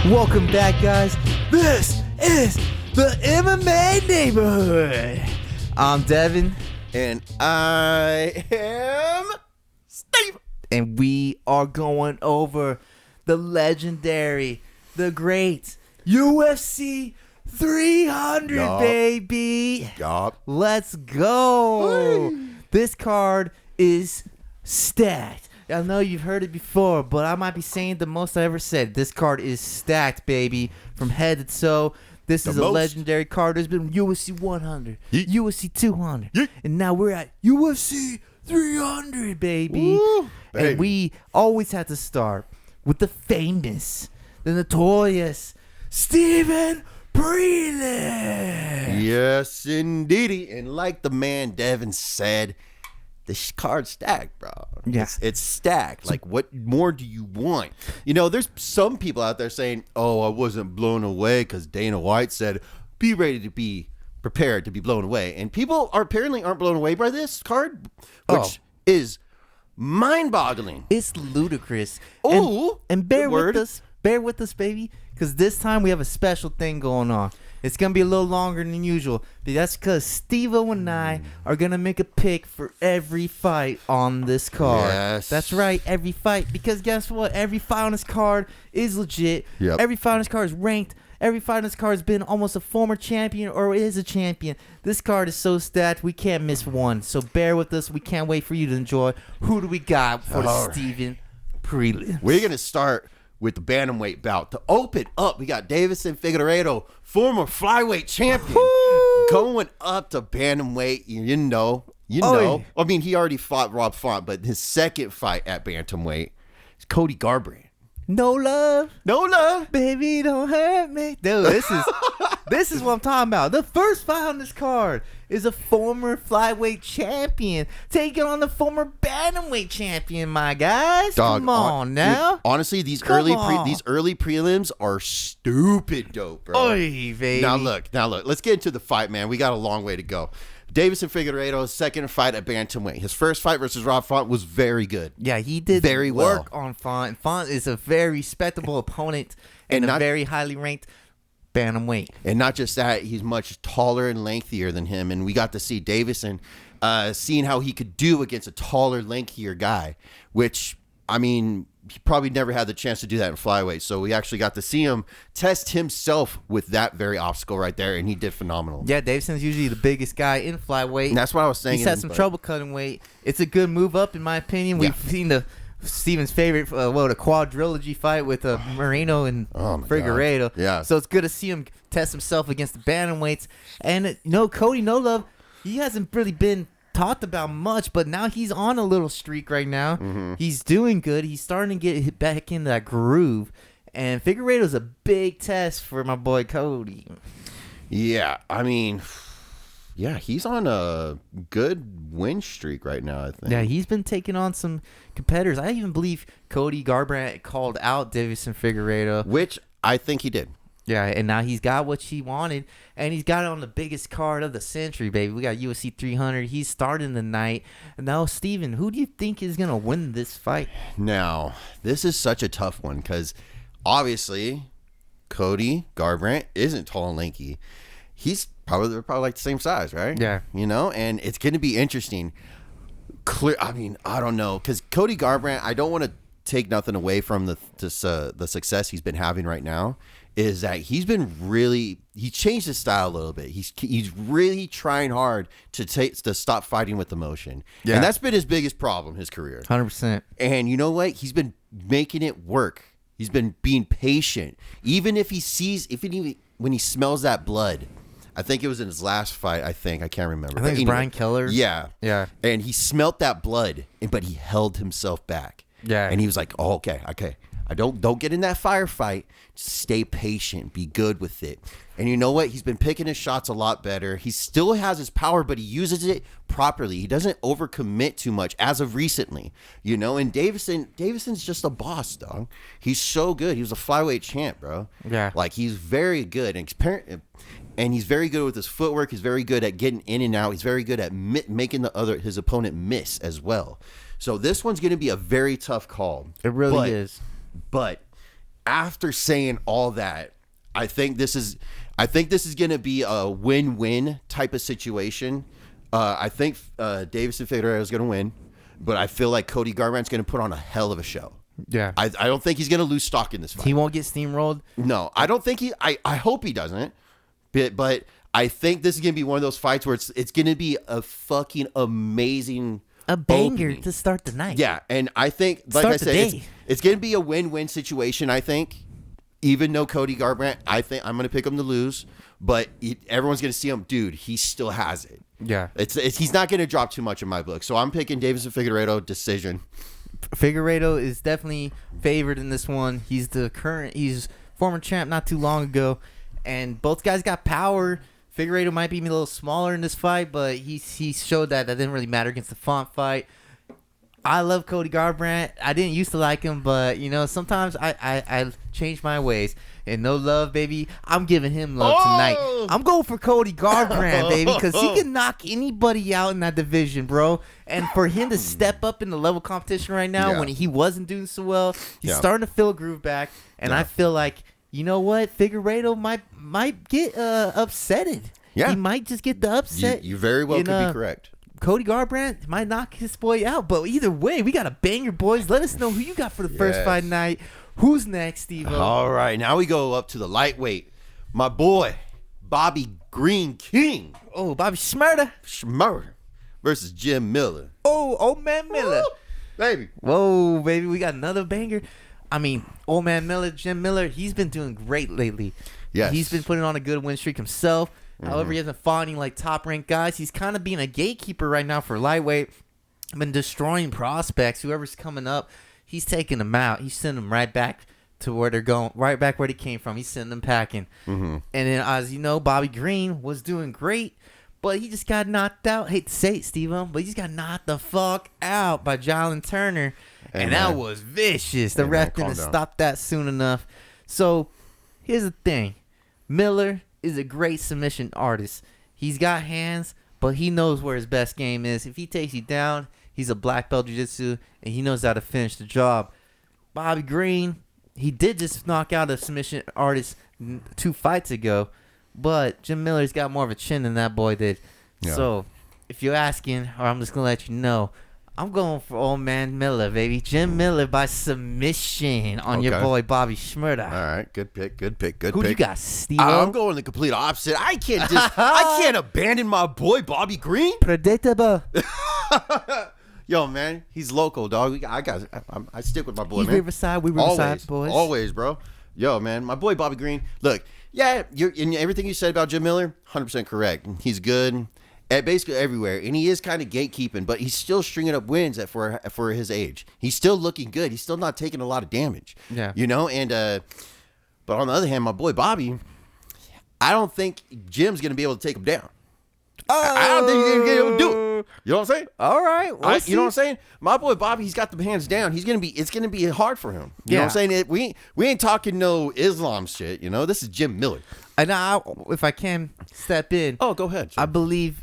Welcome back, guys. This is the MMA Neighborhood. I'm Devin. And I am Steve. And we are going over the legendary, the great UFC 300, Yup. baby. Yup. Let's go. This card is stacked. I know you've heard it before, but I might be saying the most I ever said. This card is stacked, baby, from head to toe. This is a legendary card. There's been UFC 100, Yeet. UFC 200, Yeet. and now we're at UFC 300, baby. Woo, baby. And we always have to start with the famous, the notorious Steven Pereira. Yes, indeedy. And like the man Devin said, this card's stacked, bro. Yeah. It's stacked. Like, what more do you want? You know, there's some people out there saying, oh, I wasn't blown away because Dana White said, be ready to be prepared to be blown away. And people apparently aren't blown away by this card, which is mind-boggling. It's ludicrous. Ooh, and bear good with word. us. Bear with us, baby, because this time we have a special thing going on. It's going to be a little longer than usual. But that's because Steve-O and I are going to make a pick for every fight on this card. Yes. That's right, every fight. Because guess what? Every fight on this card is legit. Yep. Every fight on this card is ranked. Every fight on this card has been almost a former champion or is a champion. This card is so stacked, we can't miss one. So bear with us. We can't wait for you to enjoy. Who do we got for the All right. Steven Pereira? We're going to start with the bantamweight bout. To open up, we got Davison Figueiredo, former flyweight champion, going up to bantamweight. You know. Oi. I mean, he already fought Rob Font, but his second fight at bantamweight is Cody Garbrandt. No love. No love. Baby, don't hurt me. Dude, this is what I'm talking about. The first fight on this card is a former flyweight champion taking on the former bantamweight champion, my guys. Dog, Come on now. Dude, honestly, these Come early on. prelims are stupid dope, bro. Oy, baby. Now look. Let's get into the fight, man. We got a long way to go. Davison Figueiredo's second fight at bantamweight. His first fight versus Rob Font was very good. Yeah, he did very work well. on Font. Font is a very respectable opponent and And a not- very highly ranked bantamweight. And not just that, he's much taller and lengthier than him. And we got to see Davison seeing how he could do against a taller, lengthier guy, which, I mean, he probably never had the chance to do that in flyweight. So we actually got to see him test himself with that very obstacle right there, and he did phenomenal. Yeah, Davison's usually the biggest guy in flyweight. And that's what I was saying. He's had some trouble cutting weight. It's a good move up, in my opinion. We've seen Steven's favorite, the quadrilogy fight with Moreno and Oh, my Figueiredo. God. Yeah. So it's good to see him test himself against the bantamweights. And, Cody No Love, he hasn't really been talked about much, but now he's on a little streak right now. Mm-hmm. He's doing good. He's starting to get back into that groove. And Figueiredo's a big test for my boy Cody. Yeah, I mean, yeah, he's on a good win streak right now, I think. Yeah, he's been taking on some competitors. I even believe Cody Garbrandt called out Davison Figueiredo. Which I think he did. Yeah, and now he's got what he wanted, and he's got it on the biggest card of the century, baby. We got UFC 300. He's starting the night. And now, Steven, who do you think is going to win this fight? Now, this is such a tough one because obviously Cody Garbrandt isn't tall and lanky. They're probably like the same size, right? Yeah. And it's going to be interesting. I don't know, because Cody Garbrandt, I don't want to take nothing away from the success he's been having right now, is that he changed his style a little bit. He's really trying hard to stop fighting with emotion. Yeah. And that's been his biggest problem, his career. 100%. And you know what? He's been making it work. He's been being patient. Even when he smells that blood. I think it was in his last fight, I can't remember. I think But it's Brian Keller. Yeah. Yeah. And he smelt that blood, but he held himself back. Yeah. And he was like, oh, okay. I don't get in that firefight. Just stay patient. Be good with it. And you know what? He's been picking his shots a lot better. He still has his power, but he uses it properly. He doesn't overcommit too much as of recently. And Davison's just a boss, dog. He's so good. He was a flyweight champ, bro. Yeah. Like, he's very good. And he's very good with his footwork. He's very good at getting in and out. He's very good at making his opponent miss as well. So this one's going to be a very tough call. It really is. But after saying all that, I think this is going to be a win-win type of situation. I think Davis and Pereira is going to win, but I feel like Cody Garbrandt's going to put on a hell of a show. Yeah. I don't think he's going to lose stock in this fight. He won't get steamrolled? No, I don't think I hope he doesn't. But I think this is going to be one of those fights where it's going to be a fucking amazing banger opening to start the night. Yeah, and I think, like I said, it's going to be a win-win situation, I think. Even though Cody Garbrandt, I think I'm going to pick him to lose, but everyone's going to see him. Dude, he still has it. Yeah. He's not going to drop too much in my book. So I'm picking Davis and Figueiredo decision. Figueiredo is definitely favored in this one. He's former champ not too long ago, and both guys got power. Figueiredo might be a little smaller in this fight, but he showed that didn't really matter against the Font fight. I love Cody Garbrandt. I didn't used to like him, but sometimes I change my ways. And no love, baby. I'm giving him love tonight. I'm going for Cody Garbrandt, baby, because he can knock anybody out in that division, bro. And for him to step up in the level competition right now when he wasn't doing so well, he's starting to feel a groove back. And I feel like, you know what? Figueiredo might get upsetted. Yeah. He might just get the upset. You very well could be correct. Cody Garbrandt might knock his boy out, but either way, we got a banger, boys. Let us know who you got for the first fight night. Who's next, Steve? All right, now we go up to the lightweight. My boy, Bobby Green King. Oh, Bobby Schmurda versus Jim Miller. Oh, old man Miller. Woo, baby. Whoa, baby, we got another banger. I mean, old man Miller, Jim Miller, he's been doing great lately. Yes. He's been putting on a good win streak himself. However, he hasn't fought any like top-ranked guys. He's kind of being a gatekeeper right now for lightweight. Been destroying prospects. Whoever's coming up, he's taking them out. He's sending them right back to where they're going, right back where they came from. He's sending them packing. And then, as you know, Bobby Green was doing great, but he just got knocked out. Hate to say it, Steve-O, but he just got knocked the fuck out by Jalen Turner. And that was vicious. The ref didn't stop that soon enough. So, here's the thing. Miller is a great submission artist. He's got hands, but he knows where his best game is. If he takes you down, he's a black belt jiu-jitsu, and he knows how to finish the job. Bobby Green, he did just knock out a submission artist 2 fights ago, but Jim Miller's got more of a chin than that boy did. Yeah. So, if you're asking, or I'm just going to let you know, I'm going for old man Miller, baby. Jim Miller by submission on your boy Bobby Schmurda. All right, good pick. Who you got, Steve? I'm going the complete opposite. I can't abandon my boy Bobby Green. Predictable. Yo, man, he's local, dog. I stick with my boy, he's man. Riverside, we Riverside, boys. Always, bro. Yo, man, my boy Bobby Green. Look, you're in everything you said about Jim Miller, 100% correct. He's good at basically everywhere, and he is kind of gatekeeping, but he's still stringing up wins for his age. He's still looking good. He's still not taking a lot of damage. Yeah, And but on the other hand, my boy Bobby, I don't think Jim's gonna be able to take him down. I don't think he's gonna be able to do it. You know what I'm saying? All right, you know what I'm saying? My boy Bobby, he's got the hands down. It's gonna be hard for him. You know what I'm saying? We ain't talking no Islam shit. This is Jim Miller. And if I can step in. Oh, go ahead. Sure. I believe,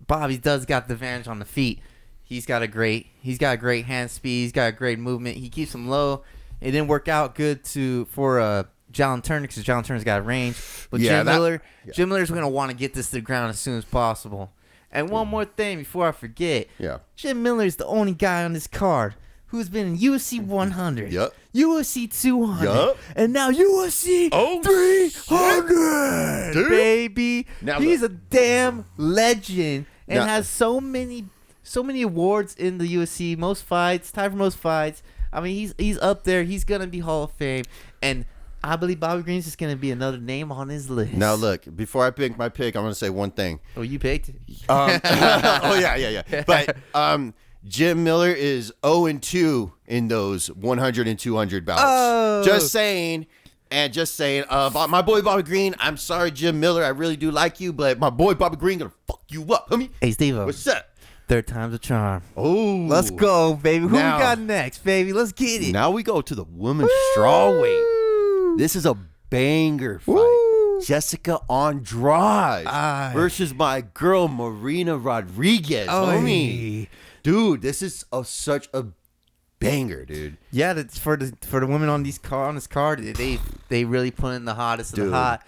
Bobby does got the advantage on the feet. He's got a great hand speed. He's got a great movement. He keeps him low. It didn't work out good for Jalen Turner because Jalen Turner's got range. But Jim Miller's going to want to get this to the ground as soon as possible. And one more thing before I forget. Yeah. Jim Miller's the only guy on this card who's been in UFC 100, UFC 200, and now UFC 300, baby. Now he's a damn legend and has so many awards in the UFC, tied for most fights. I mean, he's up there. He's gonna be Hall of Fame, and I believe Bobby Green's just gonna be another name on his list. Now look, before I pick my pick, I'm gonna say one thing. Oh, you picked? Oh yeah. But Jim Miller is 0-2 in those 100 and 200 bouts. Oh. Just saying. About my boy Bobby Green, I'm sorry, Jim Miller. I really do like you, but my boy Bobby Green gonna fuck you up, homie. Hey, Steve-O. What's up? Third time's a charm. Oh. Let's go, baby. Who we got next, baby? Let's get it. Now we go to the women's strawweight. This is a banger fight. Woo. Jessica Andrade versus my girl Marina Rodriguez, homie. Dude, this is such a banger, dude. Yeah, that's for the women on this card, they really put in the hottest of the hot.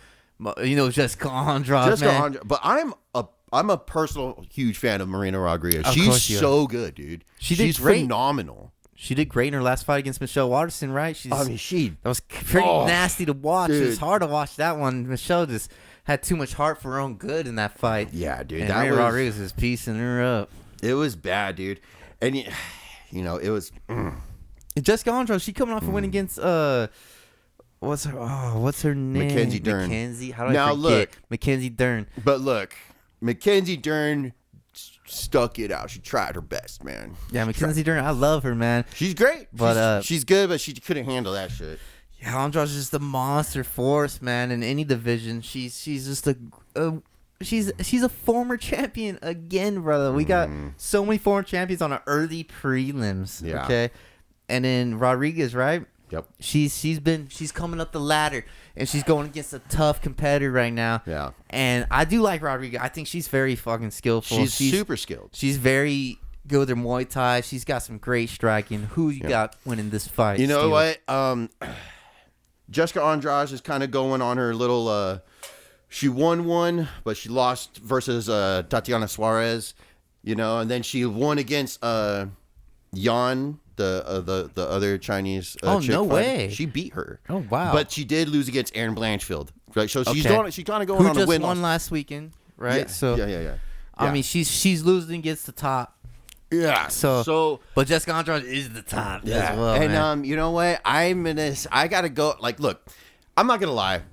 You know, Jessica Andrade, man. But I'm a personal huge fan of Marina Rodriguez. Of She's course you are. so good, dude. She's great. phenomenal. She did great in her last fight against Michelle Waterson, right? That was pretty nasty to watch. Dude. It was hard to watch that one. Michelle just had too much heart for her own good in that fight. Yeah, dude. And Marina Rodriguez was piecing her up. It was bad, dude. And you know, it was. Jessica Andrade, she coming off a win against what's her name? Mackenzie Dern. How do I forget? Look, Mackenzie Dern. But look, Mackenzie Dern stuck it out. She tried her best, man. Yeah, Mackenzie Dern, I love her, man. She's great. But she's good, but she couldn't handle that shit. Yeah, Andrade's just a monster force, man. In any division, she's just she's a former champion again, brother. We got so many former champions on our early prelims. Yeah. Okay, and then Rodriguez, right? Yep. She's coming up the ladder, and she's going against a tough competitor right now. Yeah. And I do like Rodriguez. I think she's very fucking skillful. She's super skilled. She's very good with her Muay Thai. She's got some great striking. Who you got winning this fight? You know what? Jessica Andrade is kind of going on her little. She won one, but she lost versus Tatiana Suarez. You know, and then she won against Yan, the other Chinese. Oh, chick no fighter. way! She beat her. Oh, wow! But she did lose against Erin Blanchfield. Right, so she's Okay. she's kind of going on a win. Who just won last weekend, right? Yeah. So Yeah. I mean, she's losing against the top. Yeah. So but Jessica Andrade is the top as well. And man. you know what? I gotta go. Like, look, I'm not gonna lie,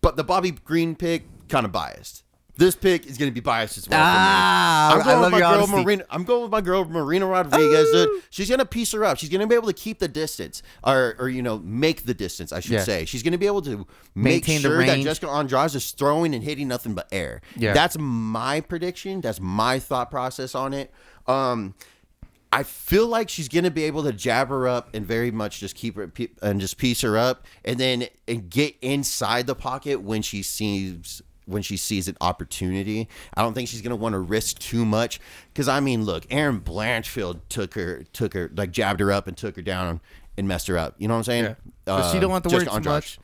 but the Bobby Green pick kind of biased. This pick is gonna be biased as well. I love your honesty. I'm going with my girl Marina Rodriguez. Dude. She's gonna piece her up. She's gonna be able to keep the distance, or make the distance. I should say. She's gonna be able to Maintain the sure that range. Jessica Andrade is throwing and hitting nothing but air. Yeah. That's my prediction. That's my thought process on it. I feel like she's gonna be able to jab her up and very much just keep her and just piece her up, and get inside the pocket when she sees an opportunity. I don't think she's going to want to risk too much because, I mean, look, Erin Blanchfield took her, like, jabbed her up and took her down and messed her up. You know what I'm saying? Yeah. But she don't want to worry too Andrade. much.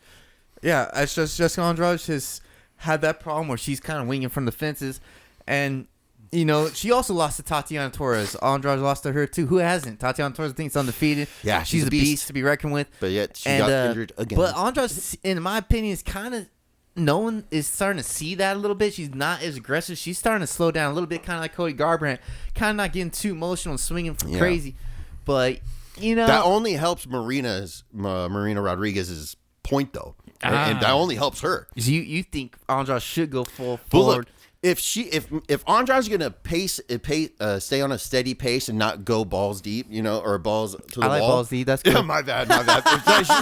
Yeah, it's just Jessica Andrade has had that problem where she's kind of winging from the fences. And, she also lost to Tatiana Torres. Andrade lost to her, too. Who hasn't? Tatiana Torres, I think, is undefeated. Yeah, she's a beast to be reckoned with. But yet she got injured again. But Andrade, in my opinion, is kind of... No one is starting to see that a little bit. She's not as aggressive. She's starting to slow down a little bit, kind of like Cody Garbrandt, kind of not getting too emotional and swinging crazy. But, that only helps Marina Rodriguez's point, though. And that only helps her. You think Andrade should go full But forward. look, if Andrade's going to stay on a steady pace and not go balls deep, or balls to the wall. I like balls deep. That's good. my bad.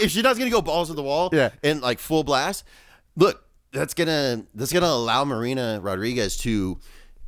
if she's not going to go balls to the wall and like full blast, look, that's gonna allow Marina Rodriguez to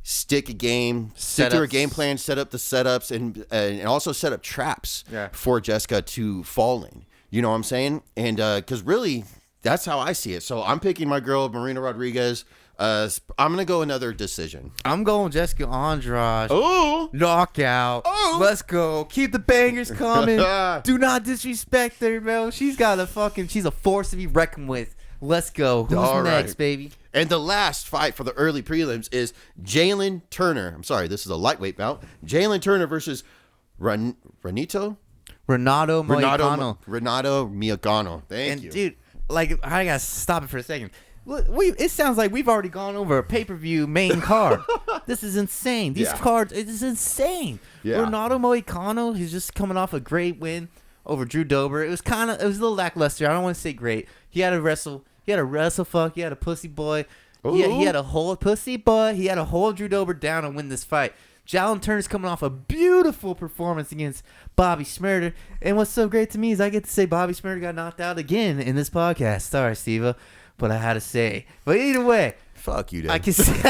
stick to her game plan, set up the setups, and also set up traps for Jessica to fall in. You know what I'm saying? And because really, that's how I see it. So I'm picking my girl Marina Rodriguez. I'm gonna go another decision. I'm going Jessica Andrade. Oh, knockout! Oh, let's go! Keep the bangers coming. Do not disrespect her, bro. She's a force to be reckoned with. Let's go. Who's next, baby? And the last fight for the early prelims is Jalen Turner. I'm sorry, this is a lightweight bout. Jalen Turner versus Renato Moicano. Renato Moicano. Thank you. Dude, like, I gotta stop it for a second. It sounds like we've already gone over a pay-per-view main card. This is insane. These cards, it is insane. Yeah. Renato Moicano, he's just coming off a great win over Drew Dober. It was a little lackluster. I don't want to say great. He had a wrestle fuck. He had a pussy boy. He had a whole pussy boy. He had a whole Drew Dober down and win this fight. Jalen Turner's coming off a beautiful performance against Bobby Shmurda. And what's so great to me is I get to say Bobby Shmurda got knocked out again in this podcast. Sorry, Steve, but I had to say. But either way, fuck you, dude. I can say, dude,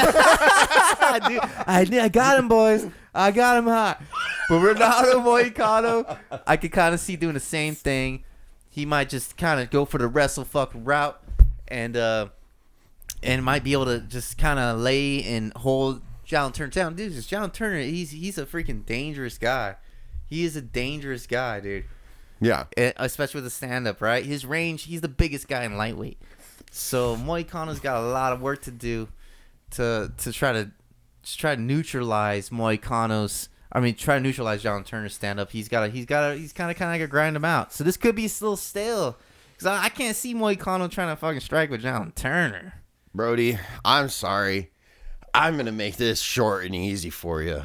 I got him, boys. I got him hot. But Renato Moicano, I could kind of see doing the same thing. He might just kind of go for the wrestle fuck route and might be able to just kind of lay and hold Jalen Turner down. Dude, Jalen Turner, he's a freaking dangerous guy. He is a dangerous guy, dude. Yeah. Especially with the stand-up, right? His range, he's the biggest guy in lightweight. So Moicano's got a lot of work to do to try to neutralize Moicano's. I mean, try to neutralize John Turner's stand-up. He's kind of like a grind him out. So this could be a little stale. Because I can't see Moicano trying to fucking strike with John Turner. Brody, I'm sorry. I'm going to make this short and easy for you.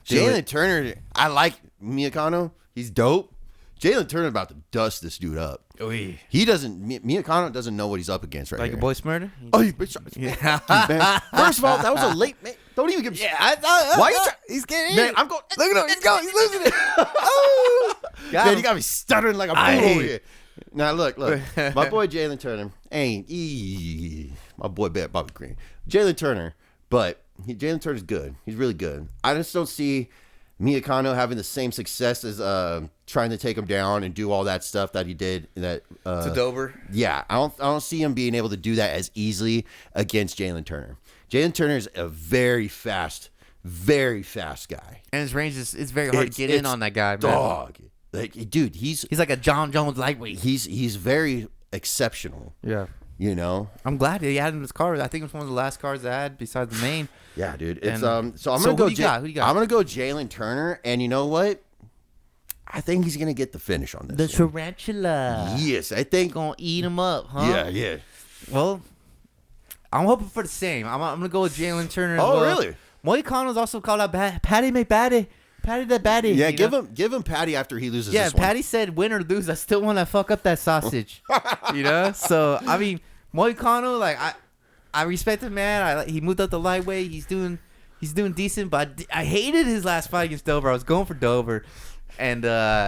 Jalen Turner, I like Moicano. He's dope. Jalen Turner about to dust this dude up. Oy. He doesn't. Moicano doesn't know what he's up against right like here. a boy smurder? Oh, you bitch! Yeah. Man. First of all, that was a late. Man, don't even give. Yeah, why you? He's getting Man, in. I'm going. Look at him. He's going. He's losing it. Oh, man, you got me stuttering like a fool over here. Now look. My boy Jalen Turner my boy Bobby Green. Jalen Turner, but Jalen Turner's good. He's really good. I just don't see Moicano having the same success as trying to take him down and do all that stuff that he did to Dober. Yeah, I don't see him being able to do that as easily against Jalen Turner. Jalen Turner is a very fast guy, And his range is very hard to get in on that guy, man. Dog, like dude, he's like a John Jones lightweight. He's very exceptional. Yeah. You know, I'm glad that he had him in his card. I think it was one of the last cards I had besides the main. Yeah, dude. It's And, so I'm gonna go. Who you got? I'm gonna go Jalen Turner, and you know what? I think he's gonna get the finish on this. The one. tarantula. Yes, I think. Gonna eat him up, huh? Yeah. Well, I'm hoping for the same. I'm gonna go with Jalen Turner. As Oh, well. really? Moicano's also called out Patty McBatty. Patty the Batty. Yeah, give him Patty after he loses. Yeah, this one. Patty said, "Win or lose, I still want to fuck up that sausage." So I mean, Moicano, like I respect him, man. He moved up the lightweight. He's doing decent, but I hated his last fight against Dover. I was going for Dover, and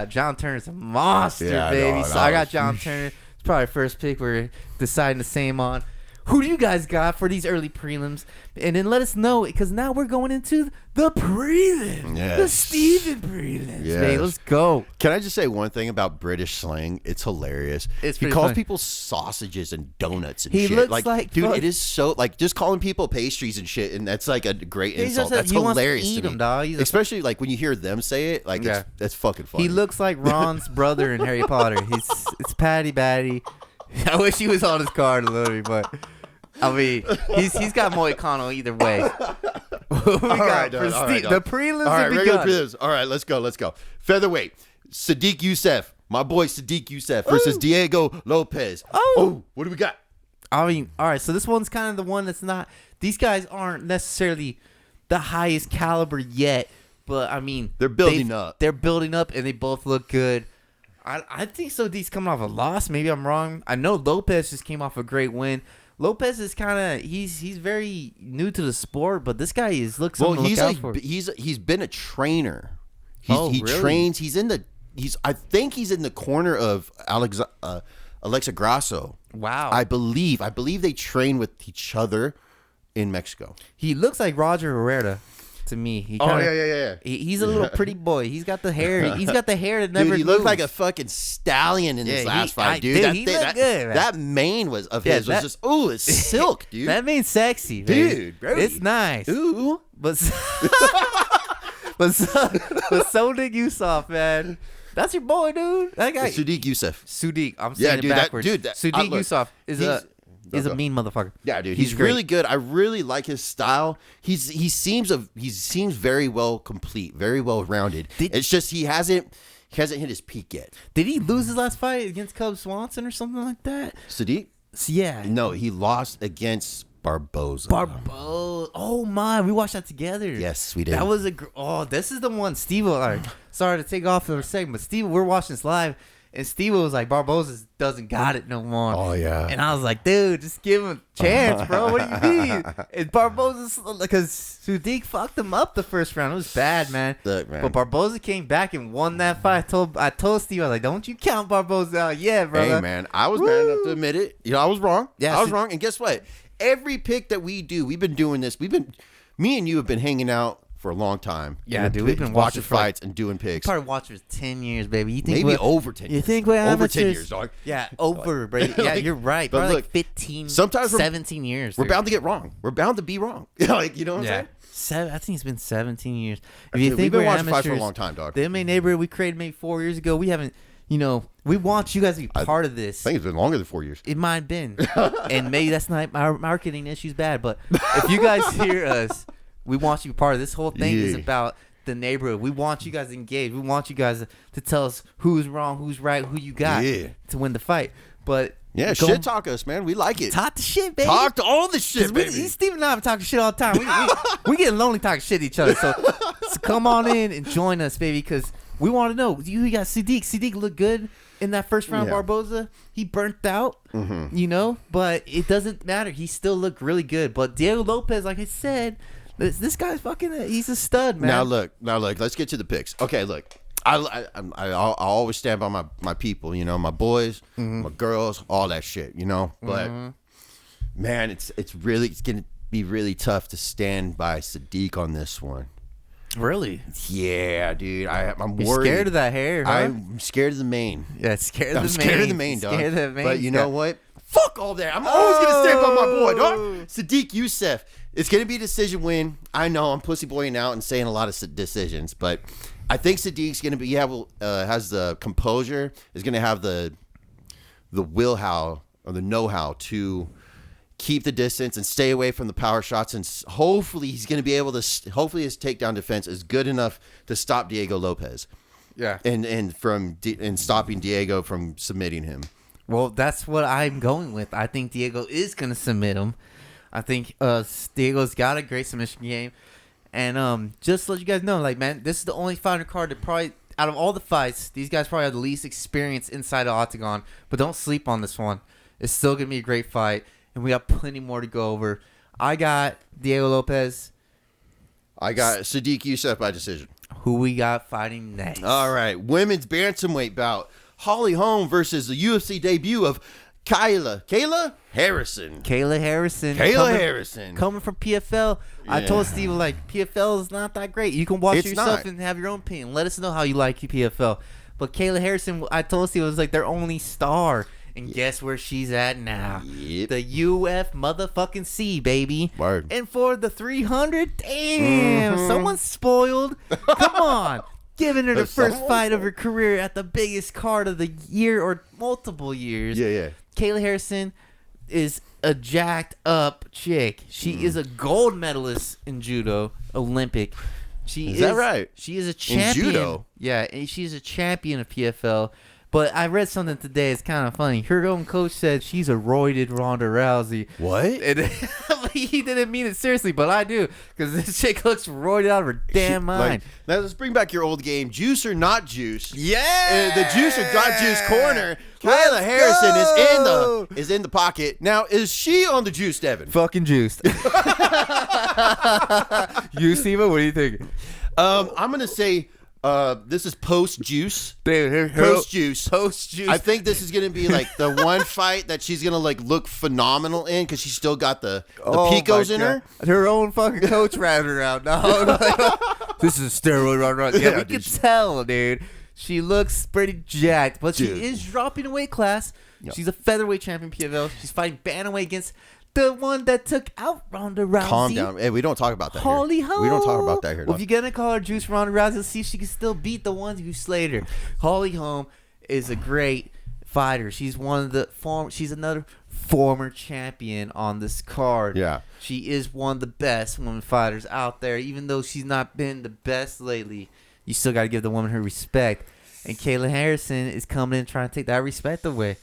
John Turner's a monster, baby. So I got John Turner. It's probably first pick we're deciding the same on. Who do you guys got for these early prelims? And then let us know, because now we're going into the prelims. Yes. The Steven prelims. Yes. Hey, let's go. Can I just say one thing about British slang? It's hilarious. It's he pretty calls funny. people sausages and donuts and He shit. looks like dude, fuck. it is so like just calling people pastries and shit, and that's like a great He's insult. just That's he wants to hilarious eat to me. him, dog. Especially like when you hear them say it, like Yeah. that's fucking funny. He looks like Ron's brother in Harry Potter. It's Patty Batty. I wish he was on his card a little bit, but I mean, he's got Moicano either way. What we got for Steve? The prelims All right, have regular begun. prelims. All right, let's go. Featherweight, Sadiq Youssef, my boy Sadiq Youssef versus Diego Lopez. Oh. What do we got? I mean, all right, so this one's kind of the one that's not. These guys aren't necessarily the highest caliber yet, but I mean, They're building up. They're building up, and they both look good. I think Sadiq's coming off a loss. Maybe I'm wrong. I know Lopez just came off a great win. Lopez is kind of he's very new to the sport, but this guy looks something to look out for. He's been a trainer. He really? trains. I think he's in the corner of Alexa Grasso. Wow. I believe they train with each other in Mexico. He looks like Roger Herrera to me. Yeah. He's a little pretty boy. He's got the hair. He's got the hair that never Dude, he looked moves. like a fucking stallion in his last fight, dude. He looked good, man. That mane was his was just it's silk, dude. That means sexy, man. Dude, bro. It's nice. Ooh. But so did Yusuf, man. That's your boy, dude. That guy. Sadiq Youssef. Sadiq. I'm saying dude, it backwards. look, Sadiq Yusuf is a mean motherfucker. Yeah, dude. He's He's great. really good. I really like his style. He seems very well complete, very well rounded. It's just he hasn't hit his peak yet. Did he lose his last fight against Cub Swanson or something like that? Sadiq? Yeah. No, he lost against Barboza. Oh my, we watched that together. Yes, we did. That was this is the one. Steve, sorry to take off for a second, but Steve, we're watching this live, and Steve was like, Barboza doesn't got it no more. Oh yeah. And I was like, dude, just give him a chance, bro. What do you mean? And Barboza, because Sadiq fucked him up the first round. It was bad, man. Look, man. But Barboza came back and won that fight. I told Steve, I was like, don't you count Barboza out yet, brother. Hey man, I was man enough to admit it. You know, I was wrong. Yeah, I was wrong. And guess what? Every pick that we do, we've been doing this. Me and you have been hanging out for a long time. Yeah, dude, we've been watching watching for, fights and doing picks. Probably watched for 10 years, baby. You think Maybe over 10 years. You think we're over 10 amateurs? years, dog. Yeah, over, bro. Yeah, you're right. But Probably look, like 15, sometimes 17 years. We're dude. bound to get wrong. We're bound to be wrong. Like, you know what I'm saying? I think it's been 17 years. If Dude, you think we've been we're watching fights amateurs, for a long time, dog. the MMA neighborhood we created maybe 4 years ago, we haven't, we want you guys to be part of this. I think it's been longer than 4 years. It might have been. And maybe that's not our marketing issues bad, but if you guys hear us, we want you to be part of this whole thing is about the neighborhood. We want you guys to engage. We want you guys to tell us who's wrong, who's right, who you got to win the fight. But shit talk us, man. We like it. Talk the shit, baby. Talk to all the shit, baby. Steve and I have been talking shit all the time. We get lonely talking shit to each other. So come on in and join us, baby, because we want to know. You got Sadiq. Sadiq looked good in that first round. Barboza, he burnt out, but it doesn't matter. He still looked really good. But Diego Lopez, like I said, this guy's he's a stud, man. Now look, let's get to the picks. Okay, look, I always stand by my people, my boys, my girls, all that shit, But man, it's gonna be really tough to stand by Sadiq on this one. Really? Yeah, dude. I'm You're worried. scared of that hair, huh? I'm scared of the mane. Yeah, scared of the mane. Scared of the mane, dog. Scared of the mane. But you know what? Fuck all that. I'm always gonna stand by my boy, dog. Sadiq Youssef. It's gonna be a decision win. I know I'm pussy boying out and saying a lot of decisions, but I think Sadiq's gonna be has the composure. Is gonna have the will-how or the know-how to keep the distance and stay away from the power shots, and hopefully he's going to be able to. Hopefully his takedown defense is good enough to stop Diego Lopez. Yeah, and stopping Diego from submitting him. Well, that's what I'm going with. I think Diego is going to submit him. I think Diego's got a great submission game, and just to let you guys know, man, this is the only fighter card that probably out of all the fights, these guys probably have the least experience inside the octagon. But don't sleep on this one. It's still going to be a great fight. And we got plenty more to go over. I got Diego Lopez. I got Sadiq Youssef by decision. Who we got fighting next? All right. Women's bantamweight bout. Holly Holm versus the UFC debut of Kayla Harrison. Kayla Harrison. Coming from PFL. Yeah. I told Steve, PFL is not that great. You can watch yourself and have your own opinion. Let us know how you like PFL. But Kayla Harrison, I told Steve, was their only star. And guess where she's at now? Yep. The UF motherfucking C, baby. Word. And for the 300, damn, someone's spoiled. Come on. Giving her the first fight of her career at the biggest card of the year or multiple years. Yeah. Kayla Harrison is a jacked up chick. She is a gold medalist in judo, Olympic. Is that right? She is a champion. In judo? Yeah, and she's a champion of PFL. But I read something today. It's kind of funny. Her own coach said she's a roided Ronda Rousey. What? And he didn't mean it seriously, but I do. Because this chick looks roided out of her damn mind. Now, let's bring back your old game. Juice or not juice? Yeah! The juice or not juice corner. Kayla Harrison is in the pocket. Now, is she on the juice, Devin? Fucking juiced. You, Steve, what do you think? I'm going to say... this is post-juice. Post-juice. I think this is going to be the one fight that she's going to look phenomenal in because she's still got the picos in her. Her own fucking coach ran her out. No, this is a steroid run. Yeah, we can tell, dude. She looks pretty jacked, but she is dropping a weight class. Yep. She's a featherweight champion PFL. She's fighting bantamweight against the one that took out Ronda Rousey. Calm down. Hey, we don't talk about that Holly here. Holm. We don't talk about that here. Well, if you're going to call her Juice Ronda Rousey, let's see if she can still beat the ones who slayed her. Holly Holm is a great fighter. She's she's another former champion on this card. Yeah. She is one of the best women fighters out there. Even though she's not been the best lately, you still got to give the woman her respect. And Kayla Harrison is coming in trying to take that respect away.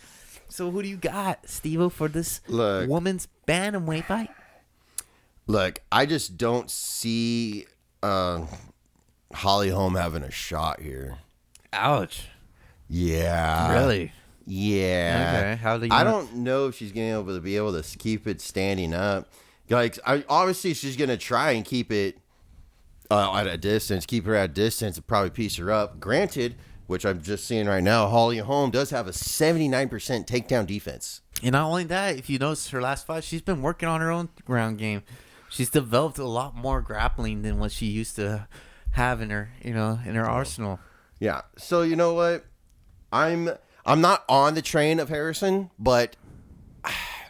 So who do you got, Steve-O, for this women's bantamweight fight? Look, I just don't see Holly Holm having a shot here. Ouch. Yeah. Really? Yeah. Okay. I don't know if she's going to be able to keep it standing up. Obviously, she's going to try and keep it at a distance, keep her at a distance, and probably piece her up. Granted, which I'm just seeing right now, Holly Holm does have a 79% takedown defense. And not only that, if you notice her last fight, she's been working on her own ground game. She's developed a lot more grappling than what she used to have in her, arsenal. Yeah. So you know what? I'm not on the train of Harrison, but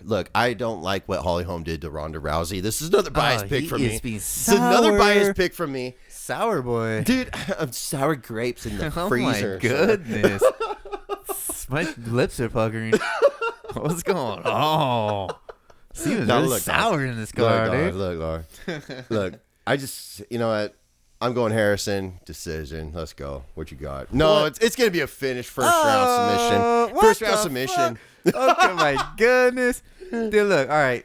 look, I don't like what Holly Holm did to Ronda Rousey. This is another biased pick from me. This is another biased pick from me. Sour boy. Dude, I'm sour grapes in the freezer. Oh my goodness. My lips are puckering. What's going on? Steven's really sour in this car, dude. Look, I just, you know what? I'm going Harrison. Decision. Let's go. What you got? No, it's going to be a finish. First round submission. First round submission. Okay, my goodness. Dude, look, all right.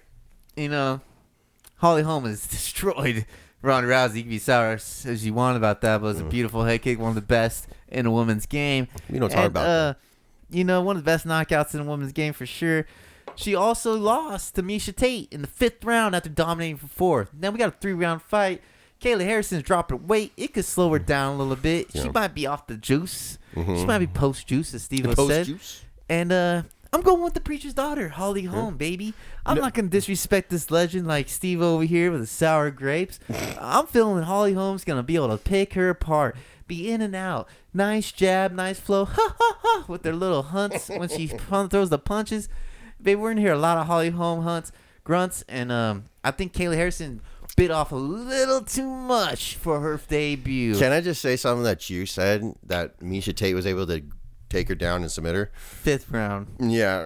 Holly Holm has destroyed Ronda Rousey. You can be sour as you want about that, but it's a beautiful head kick. One of the best in a woman's game. We don't talk about that. One of the best knockouts in a woman's game for sure. She also lost to Miesha Tate in the 5th round after dominating for 4th. Then we got a 3-round fight. Kayla Harrison's dropped her weight. It could slow her down a little bit. Yeah. She might be off the juice. She might be post-juice, as Steve said. And I'm going with the preacher's daughter, Holly Holm, baby. I'm not going to disrespect this legend like Steve over here with the sour grapes. I'm feeling Holly Holm's going to be able to pick her apart. Be in and out. Nice jab, nice flow. Ha, ha, ha, with their little hunts when she throws the punches. Baby, we're going to hear a lot of Holly Holm grunts. And I think Kayla Harrison bit off a little too much for her debut. Can I just say something that you said, that Miesha Tate was able to take her down and submit her? 5th round. Yeah.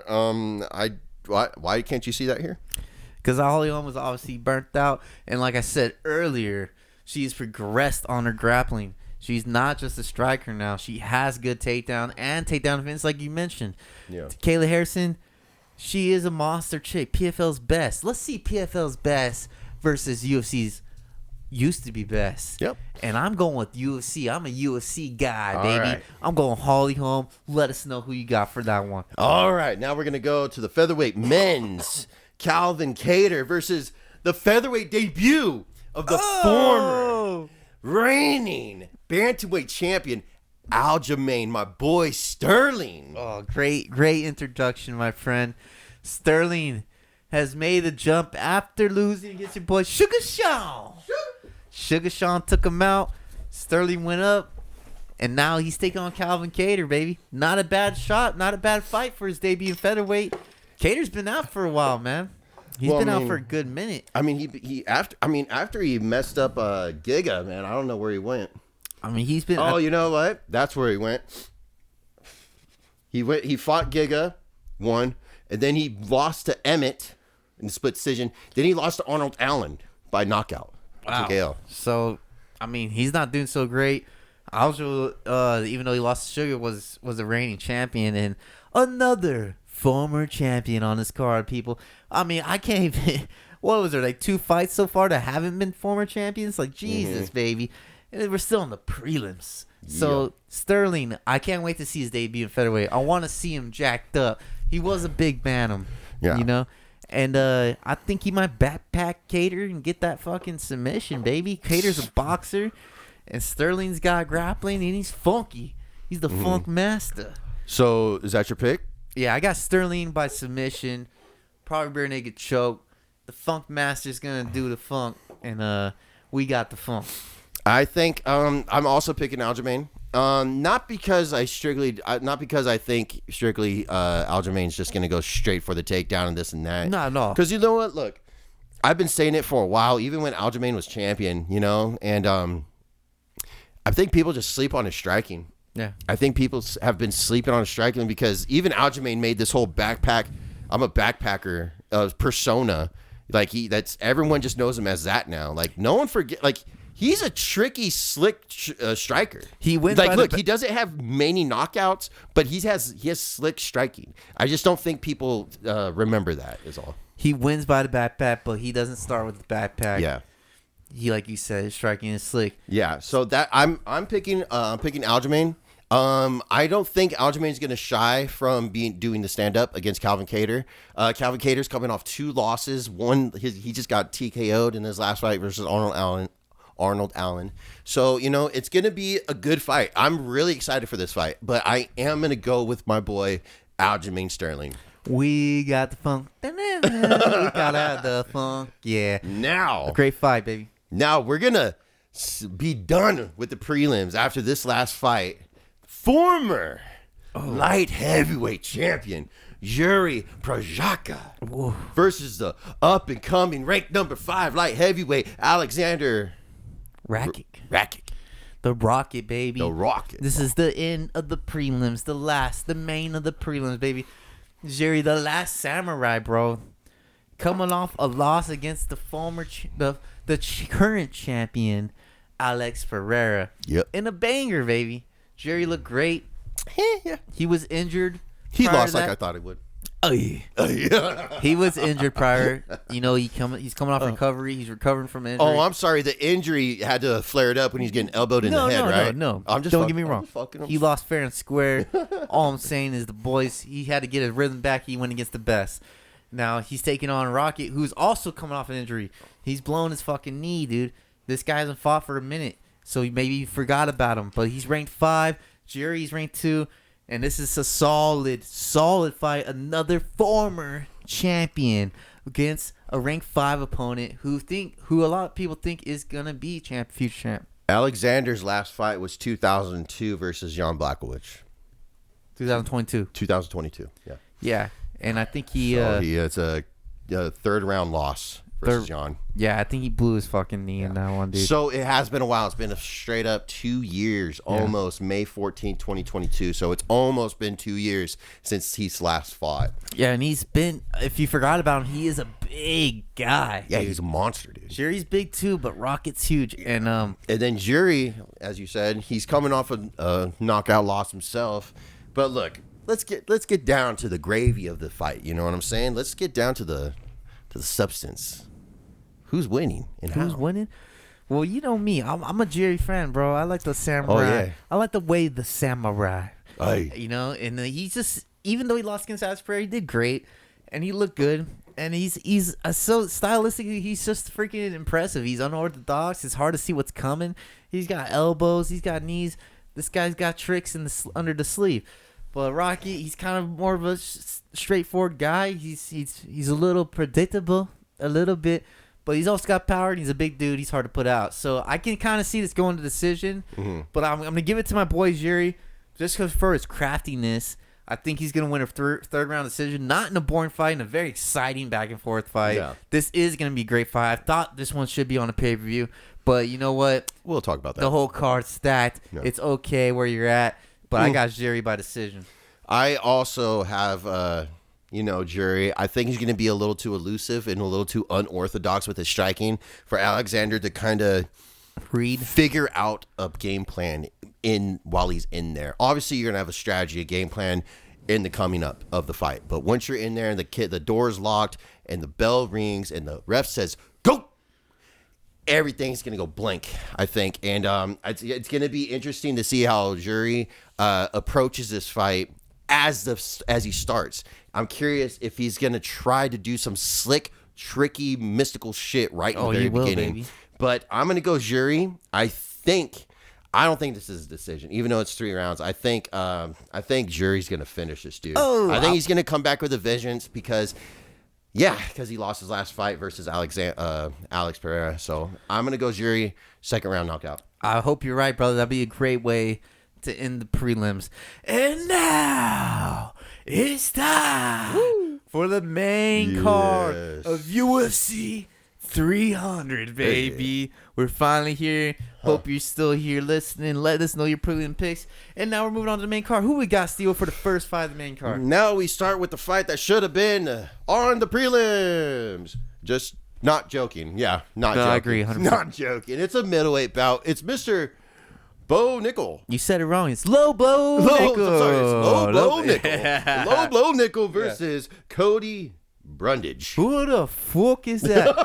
Why can't you see that here? Because Holly Holm was obviously burnt out. And like I said earlier, she's progressed on her grappling. She's not just a striker now. She has good takedown and takedown defense, like you mentioned. Yeah. Kayla Harrison, she is a monster chick. PFL's best. Let's see PFL's best versus UFC's used to be best. Yep. And I'm going with UFC. I'm a UFC guy, All baby. right. I'm going Holly Holm. Let us know who you got for that one. All right. Now we're going to go to the featherweight men's. Calvin Kattar versus the featherweight debut of the former reigning bantamweight champion, Aljamain, my boy Sterling. Oh, great introduction, my friend. Sterling has made a jump after losing against your boy Sugar Sean. Sugar Sean took him out. Sterling went up, and now he's taking on Calvin Kattar, baby. Not a bad shot, not a bad fight for his debut in featherweight. Kattar's been out for a while, man. He's been out for a good minute. I mean, after he messed up Giga, man, I don't know where he went. I mean, he's been. Oh, you know what? That's where he went. He fought Giga, won, and then he lost to Emmett in the split decision. Then he lost to Arnold Allen by knockout. Wow. TKO. So, I mean, he's not doing so great. Also, even though he lost to Sugar, was a reigning champion and another former champion on this card, people. I mean, I can't even. What was there, like 2 fights so far that haven't been former champions? Like, Jesus, baby. And we're still in the prelims. So, Sterling, I can't wait to see his debut in featherweight. I want to see him jacked up. He was a big bantam, you know? And I think he might backpack Kattar and get that fucking submission, baby. Cater's a boxer, and Sterling's got grappling, and he's funky. He's the funk master. So, is that your pick? Yeah, I got Sterling by submission. Probably bare naked choke. The funk master's going to do the funk, and we got the funk. I think I'm also picking Aljamain. Not because I think strictly Aljamain's just gonna go straight for the takedown and this and that. Not at all. Because you know what? Look, I've been saying it for a while, even when Aljamain was champion. You know, and I think people just sleep on his striking. Yeah. I think people have been sleeping on his striking because even Aljamain made this whole backpack. I'm a backpacker persona. Like everyone just knows him as that now. Like no one forget. Like. He's a tricky, slick striker. He wins. Like, look, he doesn't have many knockouts, but he has slick striking. I just don't think people remember that. Is all. He wins by the backpack, but he doesn't start with the backpack. Yeah. He, like you said, his striking is slick. Yeah. So that I'm picking Aljamain. I don't think Aljamain's going to shy from doing the stand up against Calvin Kattar. Calvin Kattar's coming off 2 losses. One, he just got TKO'd in his last fight versus Arnold Allen. So, you know, it's going to be a good fight. I'm really excited for this fight, but I am going to go with my boy Aljamain Sterling. We got the funk. We got out the funk. Yeah. Now, A great fight, baby. now we're gonna be done with the prelims after this last fight. Former light heavyweight champion Yuri Prochazka versus the up and coming ranked number 5 light heavyweight Alexander Rakic. Rakic. The Rocket, baby. The Rocket. This is the end of the prelims. The main of the prelims, baby. Jerry, the last samurai, bro. Coming off a loss against the current champion, Alex Pereira. Yep. In a banger, baby. Jerry looked great. Yeah. He was injured. He prior lost to like that. I thought he would. Oh, yeah. He was injured prior. You know, he's coming off recovery. He's recovering from injury. Oh, I'm sorry. The injury had to flare it up when he's getting elbowed in the head, right? No. I'm just Don't get me wrong. fucking him. He lost fair and square. All I'm saying is the boys, he had to get his rhythm back. He went against the best. Now, he's taking on Rocket, who's also coming off an injury. He's blown his fucking knee, dude. This guy hasn't fought for a minute, so maybe you forgot about him. But he's ranked 5. Jerry's ranked 2. And this is a solid fight. Another former champion against a ranked 5 opponent who a lot of people think is gonna be future champ. Alexander's last fight was 2002 versus Jan Blachowicz. 2022. 2022. Yeah. Yeah, and I think It's a third round loss versus Jan. Yeah, I think he blew his fucking knee in that one, dude. So it has been a while. It's been a straight up 2 years, almost May 14th, 2022. So it's almost been 2 years since he's last fought. Yeah, and he's been, if you forgot about him, he is a big guy. Yeah, he's a monster, dude. Jerry's big too, but Rocket's huge. And then Jury, as you said, he's coming off a knockout loss himself. But look, let's get down to the gravy of the fight. You know what I'm saying? Let's get down to the substance. Who's winning and who's how? winning? Well, you know me. I'm a Jerry fan, bro. I like the samurai. Oh, yeah. I like the way the samurai. Aye. You know, and he's just, even though he lost against Alex Pereira, he did great, and he looked good. And he's so stylistically, he's just freaking impressive. He's unorthodox. It's hard to see what's coming. He's got elbows. He's got knees. This guy's got tricks under the sleeve. But Rocky, he's kind of more of a straightforward guy. He's a little predictable, a little bit. But he's also got power, and he's a big dude. He's hard to put out. So I can kind of see this going to decision. Mm-hmm. But I'm going to give it to my boy, Jerry, just because for his craftiness. I think he's going to win a third round decision. Not in a boring fight, in a very exciting back-and-forth fight. Yeah. This is going to be a great fight. I thought this one should be on a pay-per-view. But you know what? We'll talk about that. The whole card's stacked. Yeah. It's okay where you're at. But I got Jerry by decision. I also have... Jury, I think he's going to be a little too elusive and a little too unorthodox with his striking for Alexander to kind of figure out a game plan while he's in there. Obviously, you're going to have a strategy, a game plan in the coming up of the fight. But once you're in there and the door's locked and the bell rings and the ref says, go, everything's going to go blank, I think. And it's going to be interesting to see how Jury approaches this fight as he starts. I'm curious if he's gonna try to do some slick, tricky, mystical shit right in the very beginning. Baby. But I'm gonna go Jury. I don't think this is a decision, even though it's 3 rounds. I think Jury's gonna finish this dude. I think he's gonna come back with a vengeance because he lost his last fight versus Alex Pereira. So I'm gonna go Jury, 2nd round knockout. I hope you're right, brother. That'd be a great way to end the prelims. And now it's time for the main card of UFC 300, baby. Hey. We're finally here. Hope you're still here listening. Let us know your prelim picks. And now we're moving on to the main card. Who we got, Steve, for the first fight of the main card? Now we start with the fight that should have been on the prelims. Just not joking. Yeah, not joking. I agree, 100%. Not joking. It's a middleweight bout. It's Mr. Bo Nickel. You said it wrong. It's Low Blow Nickel. Low Blow Nickel. Low Blow Nickel versus Cody Brundage. Who the fuck is that?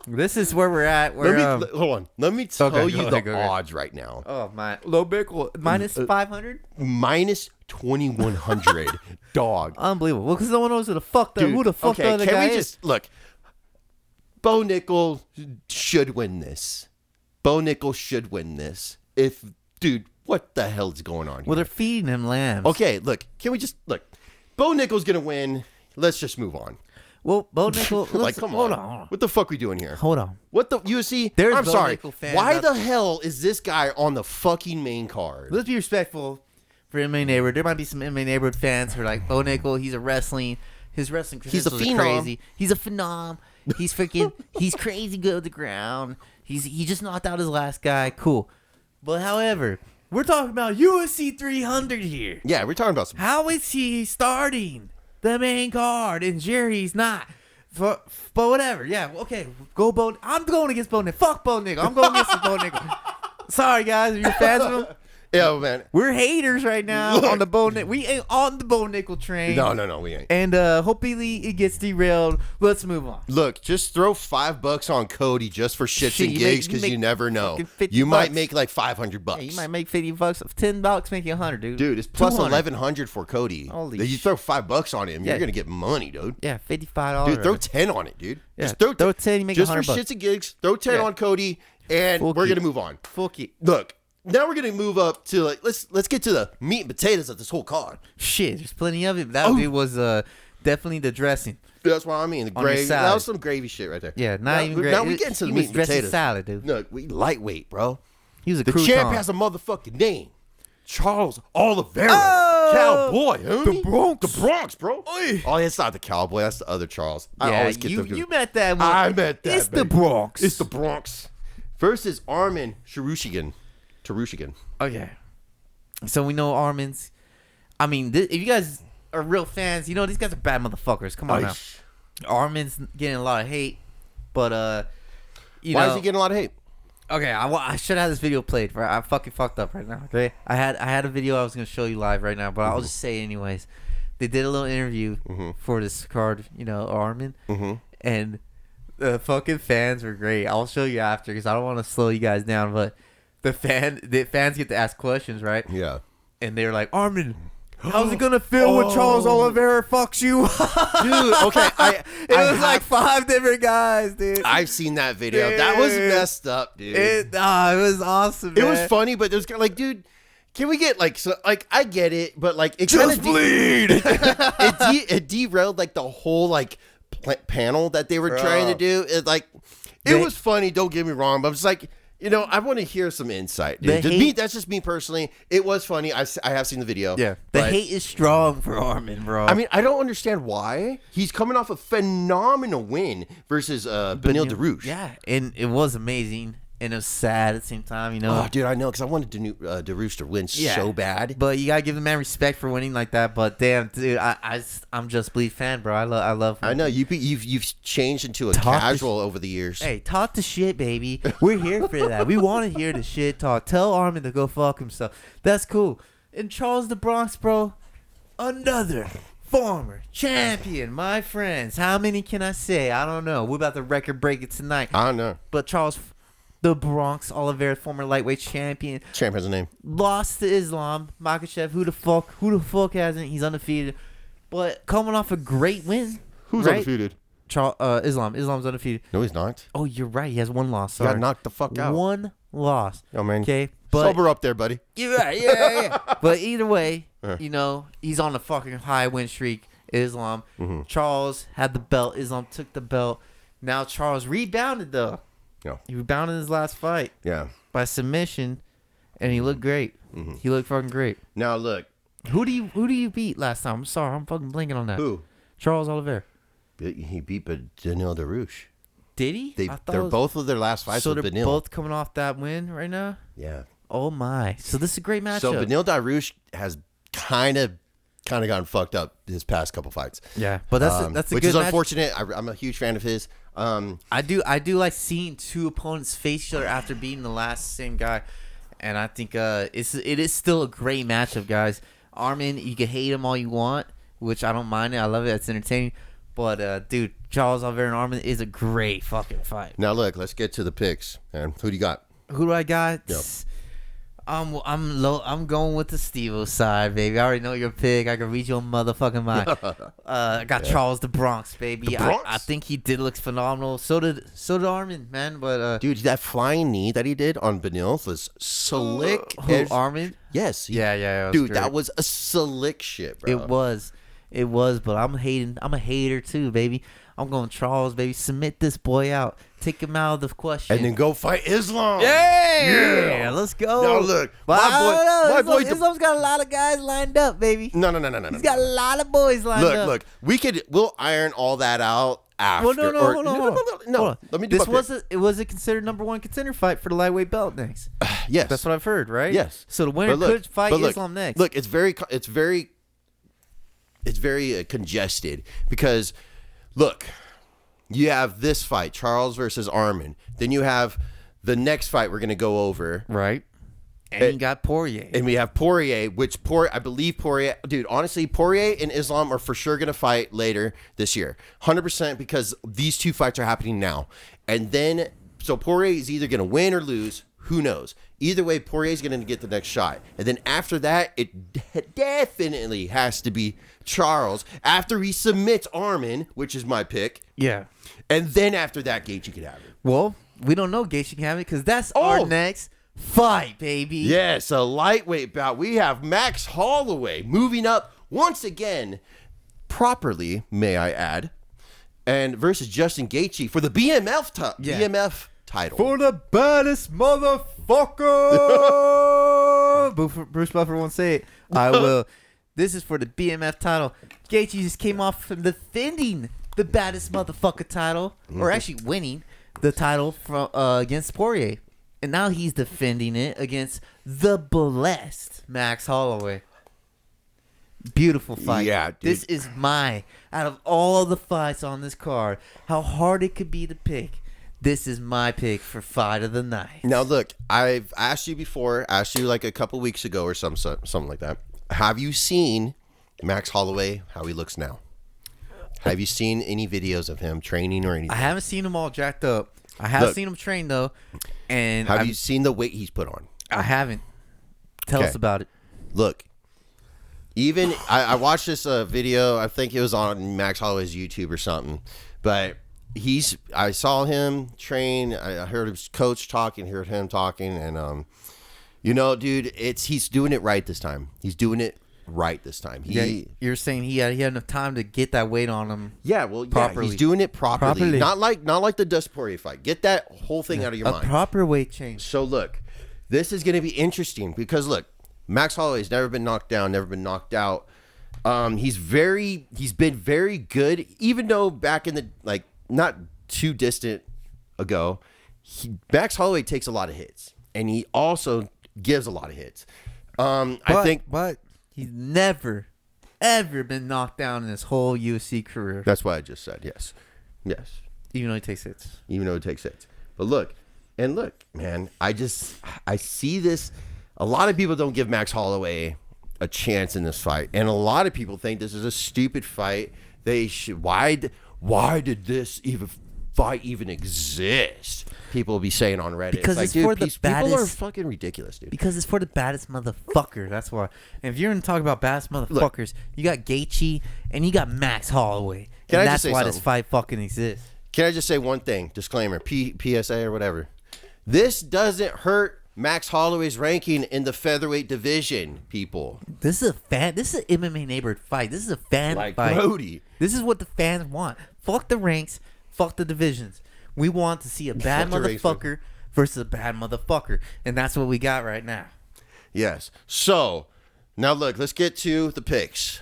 This is where we're at. Hold on. Let me tell you the odds right now. Oh, my. Low Nickel. Minus 500? Minus 2,100. Dog. Unbelievable. Well, because no one knows who the fuck the other guy is. Look. Bo Nickel should win this. Bo Nickel should win this. Dude, what the hell is going on here? Well, they're feeding him lambs. Okay, look, can we just look? Bo Nickel's gonna win. Let's just move on. Well, Bo Nickel. Like, come on. Hold on. What the fuck we doing here? Hold on. What the UFC? There's I'm Bo sorry. Nickel fans Why out the hell is this guy on the fucking main card? Let's be respectful for MMA Neighborhood. There might be some MMA Neighborhood fans who are like, Bo Nickel, his wrestling credentials are crazy. He's a phenom. He's freaking, he's crazy good at the ground. He just knocked out his last guy. Cool. But however, we're talking about UFC 300 here. Yeah, we're talking about some. How is he starting the main card and Jerry's not? But whatever. Yeah, okay. Go Bo. I'm going against Bo Nickel. Fuck Bo Nickel. I'm going against Bo Nickel. Sorry, guys. Are you fans of him? Yeah, man. We're haters right now Look. on the Bo Nickel. We ain't on the Bo Nickel train. No, we ain't. And hopefully it gets derailed. Let's move on. Look, just throw $5 on Cody just for shits Shit, and you gigs make because you never know. fucking 50 You might bucks. make like $500. Yeah, you might make $50. $10 make you 100, dude. Dude, it's plus 200. $1,100 for Cody. Holy you throw $5 on him, Yeah. you're gonna get money, dude. Yeah, $55. Dude, throw 10 on it, dude. Yeah, Just throw 10, you make just for $100. shits and gigs. Throw 10 Yeah. on Cody, and Fuck we're it. gonna move on. Fuck it. Look, now we're gonna move up to like let's get to the meat and potatoes of this whole card. Shit, there's plenty of it. That dude was definitely the dressing. That's what I mean. The On your gravy. salad. That was some gravy shit right there. Yeah, now, not even great. Now we getting to the He meat was and dressing potatoes. salad, dude. Look, we lightweight, bro. He was a The crouton. champ has a motherfucking name. Charles Oliveira. Oh! Cowboy, homie. The Bronx. The Bronx, bro. Oy. Oh, it's not the Cowboy. That's the other Charles. I Yeah, always get you met that one. I met that, It's the baby. Bronx. It's the Bronx. Versus Armin Tarushigan. Okay. So we know Armin's. I mean, if you guys are real fans, you know these guys are bad motherfuckers. Come on now. Armin's getting a lot of hate, but Why is he getting a lot of hate? Okay, I should have this video played. Right, I fucking fucked up right now. Okay, I had a video I was gonna show you live right now, but I'll just say it anyways. They did a little interview for this card, Armin, and the fucking fans were great. I'll show you after because I don't want to slow you guys down, but the fans get to ask questions, right? Yeah. And they're like, Armin, how's it gonna feel when Charles Oliveira fucks you? Dude, okay. It was like 5 different guys, dude. I've seen that video. That was Dude. messed up, dude. It was awesome, It man. was funny, but it was kind of like, dude, can we get like, so, like, I get it, but like, it kind Just of bleed. it derailed like the whole like panel that they were trying to do. It like, it was funny. Don't get me wrong, but I was like, I want to hear some insight. Dude. That's just me personally. It was funny. I have seen the video. Yeah, the but- hate is strong for Armin, bro. I mean, I don't understand why. He's coming off a phenomenal win versus Benil Dariush. Yeah, and it was amazing, and it was sad at the same time, Oh, dude, I know, because I wanted Dariush to win so bad. But you gotta give the man respect for winning like that. But damn, dude, I'm just Bleed fan, bro. I love him. I know you've changed into a casual over the years. Hey, talk the shit, baby. We're here for that. We want to hear the shit talk. Tell Armin to go fuck himself. That's cool. And Charles the Bronx, bro, another former champion, my friends. How many can I say? I don't know. We're about to record break it tonight. I don't know. But Charles the Bronx Oliveira, former lightweight champion, Champ has a name. lost to Islam Makhachev. Who the fuck hasn't? He's undefeated. But coming off a great win. Who's right? undefeated? Islam's undefeated. No, he's not. Oh, you're right. He has one loss. He Sorry. got knocked the fuck out. One loss. Oh, man. Okay, but Sober up there, buddy. you're right. Yeah. But either way, he's on a fucking high win streak. Islam. Charles had the belt. Islam took the belt. Now Charles rebounded though. Yeah. He rebounded in his last fight Yeah. by submission, and he looked great. He looked fucking great. Now, look. Who do you beat last time? I'm sorry, I'm fucking blanking on that. Who? Charles Oliveira. He beat Benil Dariush. Did he? They're both of their last fights so with they're Benil. both coming off that win right now. Yeah. Oh my! So this is a great matchup. So Benil Dariush has kind of gotten fucked up his past couple fights. Yeah, but that's a which good is match. unfortunate. I'm a huge fan of his. I do like seeing two opponents face each other after beating the last same guy, and I think it is still a great matchup, guys. Armin, you can hate him all you want, which I don't mind it. I love it. It's entertaining. But dude, Charles Oliveira and Armin is a great fucking fight. Now look, let's get to the picks. Man, who do you got? Who do I got? Yep. I'm going with the Steve-O side, baby. I already know your pick. I can read your motherfucking mind. I got Charles the Bronx, baby. The Bronx? I think he did look phenomenal. So did Armin, man. But Dude, that flying knee that he did on Benil was slick. Armin? Yes. Yeah. It was Dude, great. that was a slick shit, bro. It was. It was, but I'm hating. I'm a hater too, baby. I'm going Charles, baby. Submit this boy out. Take him out of the question. And then go fight Islam. Yeah, let's go. Now look, But my boy, Islam's got a lot of guys lined up, baby. No. He's got a lot of boys lined up. Look. We'll iron all that out after. Well, no, hold on. No. Let me do It was a considered number one contender fight for the lightweight belt next. Yes, That's what I've heard, right? Yes. So the winner could fight Islam next. Look, it's very congested because, look, you have this fight, Charles versus Arman. Then you have the next fight we're going to go over. Right. And you got Poirier. And we have Poirier, I believe Poirier, dude, honestly, Poirier and Islam are for sure going to fight later this year. 100% because these two fights are happening now. And then, so Poirier is either going to win or lose. Who knows? Either way, Poirier is going to get the next shot. And then after that, it definitely has to be Charles after he submits Arman, which is my pick. Yeah. And then after that, Gaethje can have it. Well, we don't know Gaethje can have it because that's our next fight, baby. Yes, a lightweight bout. We have Max Holloway moving up once again, properly, may I add, and versus Justin Gaethje for the BMF title. For the baddest motherfucker. Bruce Buffer won't say it. I will. This is for the BMF title. Gaethje just came off from defending the baddest motherfucker title, or actually winning the title from against Poirier. And now he's defending it against the blessed Max Holloway. Beautiful fight. Yeah, dude. This is out of all the fights on this card, how hard it could be to pick, this is my pick for fight of the night. Now, look, I've asked you before, like a couple weeks ago or something like that. Have you seen Max Holloway, how he looks now? Have you seen any videos of him training or anything? I haven't seen him all jacked up. I have seen him train, though. And have you seen the weight he's put on? I haven't. Tell us about it. Look, even I watched this video. I think it was on Max Holloway's YouTube or something. But I saw him train. I heard his coach talking, heard him talking. And, dude, he's doing it right this time. He's doing it right this time. You're saying he had enough time to get that weight on him. Yeah, properly. He's doing it properly. Not like the Dustin Poirier fight. Get that whole thing out of your mind. A proper weight change. So look, this is going to be interesting because look, Max Holloway's never been knocked down, never been knocked out. He's been very good, even though back in the not too distant ago, Max Holloway takes a lot of hits, and he also gives a lot of hits. But he's never, ever been knocked down in his whole UFC career. That's what I just said. Yes. Even though he takes hits. But look, man, I see this. A lot of people don't give Max Holloway a chance in this fight, and a lot of people think this is a stupid fight. They should. Why did this fight even exist? People will be saying on Reddit. Because it's for the baddest. People are fucking ridiculous, dude. Because it's for the baddest motherfucker. That's why. And if you're going to talk about baddest motherfuckers, you got Gaethje and you got Max Holloway. And that's why this fight fucking exists. Can I just say one thing? Disclaimer, PSA or whatever. This doesn't hurt Max Holloway's ranking in the featherweight division, people. This is an MMA neighborhood fight. This is a fan fight. Brody. This is what the fans want. Fuck the ranks. Fuck the divisions. We want to see a bad motherfucker versus a bad motherfucker. And that's what we got right now. Yes. So, now look, let's get to the picks.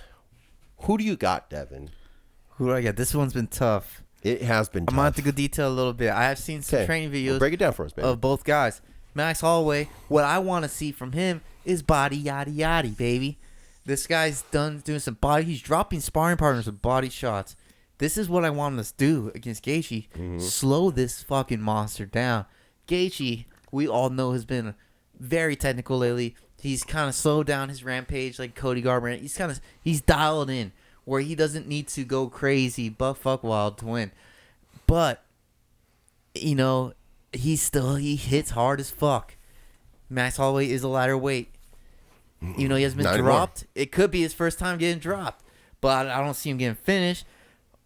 Who do you got, Devin? Who do I got? This one's been tough. It has been tough. I'm going to have to go detail a little bit. I have seen some training videos. Well, break it down for us, baby. Of both guys. Max Holloway, what I want to see from him is body yaddy yaddy, baby. This guy's doing some body. He's dropping sparring partners with body shots. This is what I want us to do against Gaethje. Mm-hmm. Slow this fucking monster down. Gaethje, we all know, has been very technical lately. He's kind of slowed down his rampage like Cody Garbrandt. He's dialed in where he doesn't need to go crazy buck fuck wild to win. But, he hits hard as fuck. Max Holloway is a lighter weight. He hasn't been dropped. It could be his first time getting dropped. But I don't see him getting finished.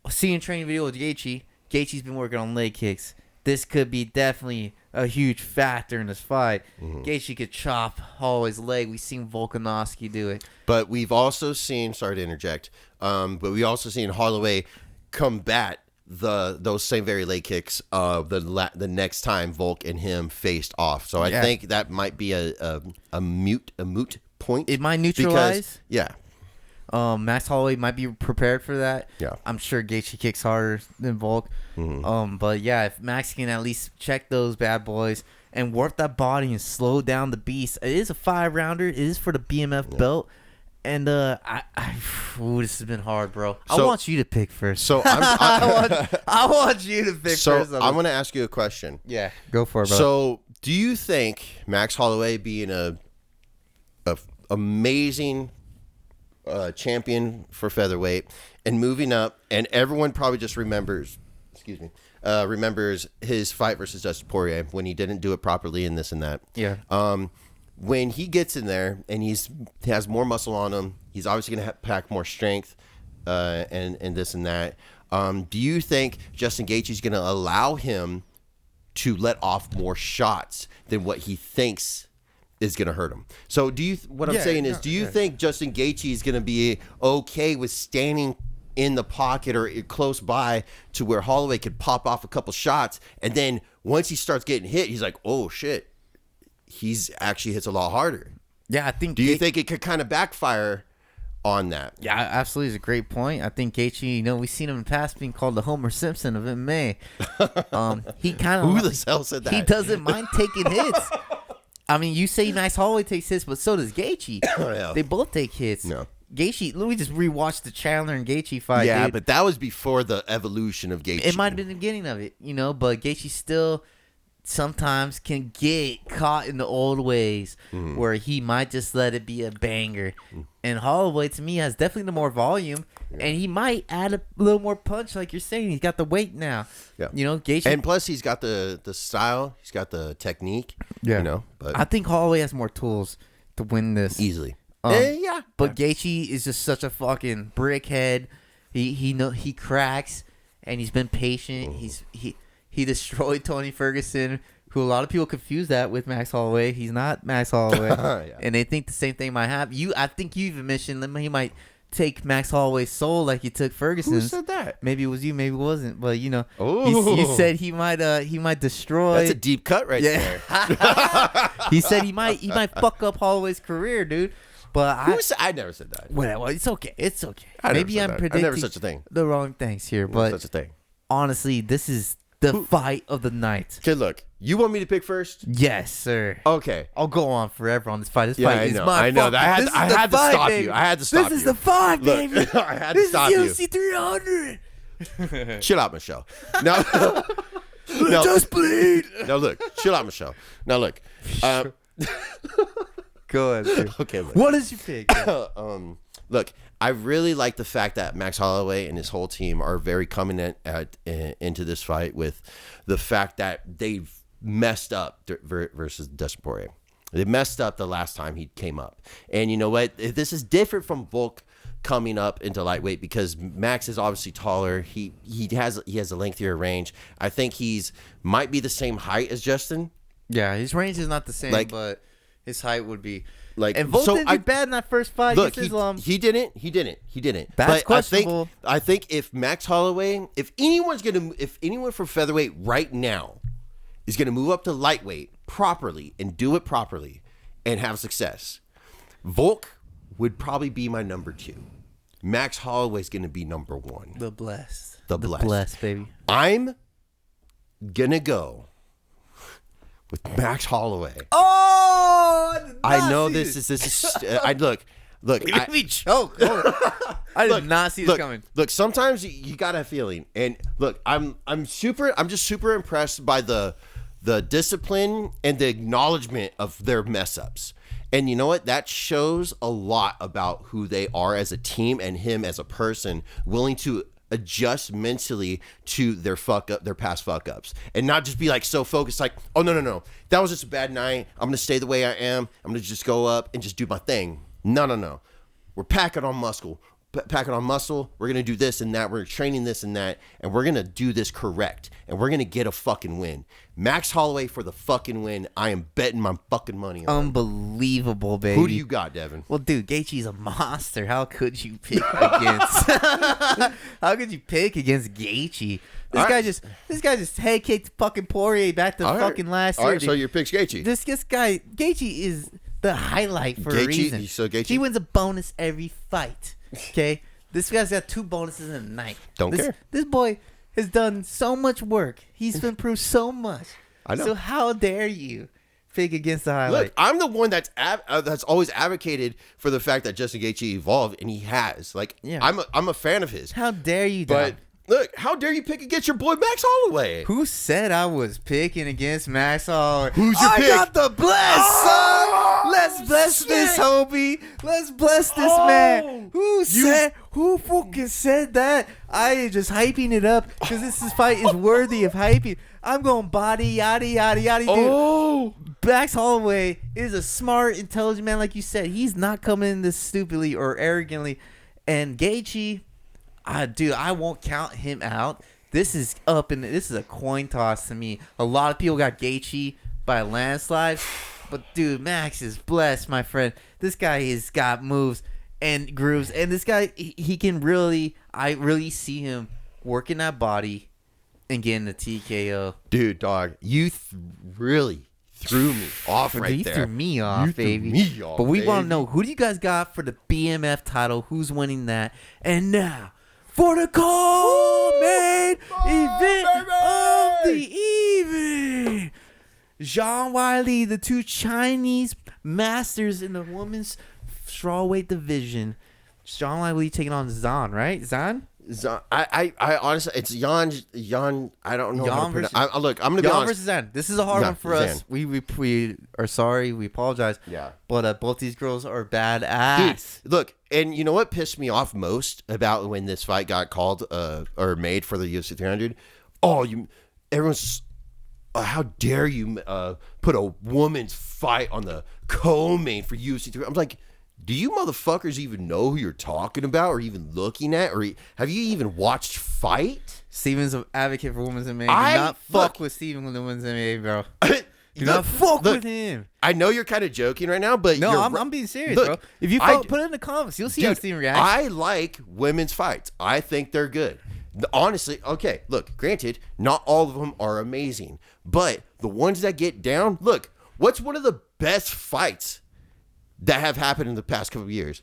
Seeing training video with Gaethje, Gaethje's been working on leg kicks. This could be definitely a huge factor in this fight. Gaethje could chop Holloway's leg. We've seen Volkanovski do it. But we've also seen, sorry to interject, but we also seen Holloway combat those same very leg kicks the next time Volk and him faced off. So I think that might be a moot point. It might neutralize. Yeah. Max Holloway might be prepared for that. Yeah. I'm sure Gaethje kicks harder than Volk. But yeah, if Max can at least check those bad boys and work that body and slow down the beast. It is a 5-rounder. It is for the BMF belt. And this has been hard, bro. So, I want you to pick first. So I want you to pick first. So I'm going to ask you a question. Yeah, go for it, bro. So do you think Max Holloway being a amazing champion for featherweight and moving up, and everyone probably just remembers his fight versus Dustin Poirier when he didn't do it properly and this and that. Yeah. When he gets in there and he has more muscle on him, he's obviously going to pack more strength and this and that. Do you think Justin Gaethje is going to allow him to let off more shots than what he thinks is going to hurt him? So do you? What I'm saying is, do you think Justin Gaethje is going to be okay with standing in the pocket or close by to where Holloway could pop off a couple shots, and then once he starts getting hit, he's like, oh shit. He's actually hits a lot harder. Yeah, I think. Do you think it could kind of backfire on that? Yeah, absolutely, is a great point. I think Gaethje, we've seen him in the past being called the Homer Simpson of MMA. He kind of who the hell said that? He doesn't mind taking hits. I mean, you say Max Holloway takes hits, but so does Gaethje. Yeah. They both take hits. No. Gaethje, let me just rewatch the Chandler and Gaethje fight. Yeah, dude. but that was before the evolution of Gaethje. It might have been the beginning of it, but Gaethje still sometimes can get caught in the old ways where he might just let it be a banger. And Holloway, to me, has definitely the more volume, and he might add a little more punch, like you're saying. He's got the weight now. Yeah. Gaethje. And plus, he's got the style. He's got the technique. Yeah. But I think Holloway has more tools to win this. easily. Yeah. But Gaethje is just such a fucking brickhead. He cracks, and he's been patient. He destroyed Tony Ferguson, who a lot of people confuse that with Max Holloway. He's not Max Holloway. Yeah. And they think the same thing might happen. I think you even mentioned that he might take Max Holloway's soul like he took Ferguson's. Who said that? Maybe it was you, maybe it wasn't. But you Ooh. said he might destroy. That's a deep cut right there. He said he might fuck up Holloway's career, dude. But I never said that. Well, it's okay. It's okay. Maybe I'm predicting never such a thing. the wrong things here, but Such a thing. honestly, this is the fight of the night. Okay, look. You want me to pick first? Yes, sir. Okay. I'll go on forever on this fight. This Yeah, fight I is know. my I know. fucking- I had this I is the had to fight, stop baby. you. I had to stop you. This is the fight, Look, baby. I had to This stop is you. UFC 300. Chill out, Michelle. No. No. Just bleed. No, look. Chill out, Michelle. Now, look. Go ahead. Dude. Okay, look. What is your pick? Look, I really like the fact that Max Holloway and his whole team are very coming into this fight with the fact that they've messed up versus Dustin Poirier. They messed up the last time he came up. And you know what? This is different from Volk coming up into lightweight because Max is obviously taller. He has a lengthier range. I think might be the same height as Justin. Yeah, his range is not the same, Like- but his height would be. Like, And Volk so didn't do bad in that first fight Look, against Islam. he didn't. That's But questionable. I think if Max Holloway, if anyone from featherweight right now is gonna move up to lightweight properly and do it properly and have success, Volk would probably be my number 2. Max Holloway's gonna be number 1. The blessed. The blessed. baby. I'm gonna go with Max Holloway. Oh! I know this is. I look. You made me choke. I did not see this coming. Look, sometimes you got a feeling, and look, I'm just super impressed by the discipline and the acknowledgement of their mess ups. And you know what? That shows a lot about who they are as a team and him as a person, willing to adjust mentally to their past fuck ups, and not just be like so focused, like, oh no, that was just a bad night. I'm gonna stay the way I am. I'm gonna just go up and just do my thing. No. We're packing on muscle. packing on muscle. We're gonna do this and that. We're training this and that, and we're gonna do this correct, and we're gonna get a fucking win. Max Holloway for the fucking win. I am betting my fucking money on. Unbelievable, baby. Who do you got, Devin? Well, dude, Gaethje's a monster. How could you pick against? How could you pick against Gaethje? This guy just head kicked fucking Poirier back to fucking last year. All right, so your pick's Gaethje. This guy, Gaethje is the highlight for a reason. So Gaethje, he wins a bonus every fight. Okay, this guy's got 2 bonuses in a night. Don't care. This boy has done so much work. He's improved so much. I know. So how dare you pick against the highlight? Look, I'm the one that's always advocated for the fact that Justin Gaethje evolved, and he has. Like, yeah. I'm a fan of his. How dare you, Dad? But look, how dare you pick against your boy Max Holloway? Who said I was picking against Max Holloway? Who's your pick? I got the bless, son. Let's bless this, homie. Let's bless this man. Who fucking said that? I am just hyping it up because this fight is worthy of hyping. I'm going body, yada, yada, yada, dude. Oh. Max Holloway is a smart, intelligent man, like you said. He's not coming in this stupidly or arrogantly. And Gaethje, dude, I won't count him out. This is this is a coin toss to me. A lot of people got Gaethje by a landslide. But, dude, Max is blessed, my friend. This guy has got moves and grooves. And this guy, he can I really see him working that body and getting the TKO. Dude, dog, you really threw me off right there. You threw me off, baby. But we want to know, who do you guys got for the BMF title? Who's winning that? And now, for the co-main event of the evening, Zhang Weili, the 2 Chinese masters in the women's strawweight division. Zhang Weili taking on Zhan, right? Zhan? I honestly, it's Yan. I don't know. How to pronounce. Look, I'm gonna be Yan honest. versus Zhan. This is a hard one for us. We are sorry. We apologize. Yeah. But both these girls are badass. Dude, look, and you know what pissed me off most about when this fight got called or made for the UFC 300? Everyone's. How dare you put a woman's fight on the co-main for UFC 300? I'm like, do you motherfuckers even know who you're talking about or even looking at? Or have you even watched fight? Steven's an advocate for women's MMA. Do not fuck with Steven with the women's MMA, bro. Do not fuck with him. I know you're kind of joking right now, but no, I'm being serious, bro. If you put it in the comments, you'll see how Steven reacts. I like women's fights. I think they're good. Honestly, okay, look, granted, not all of them are amazing, but the ones that get down, look, what's one of the best fights that have happened in the past couple of years?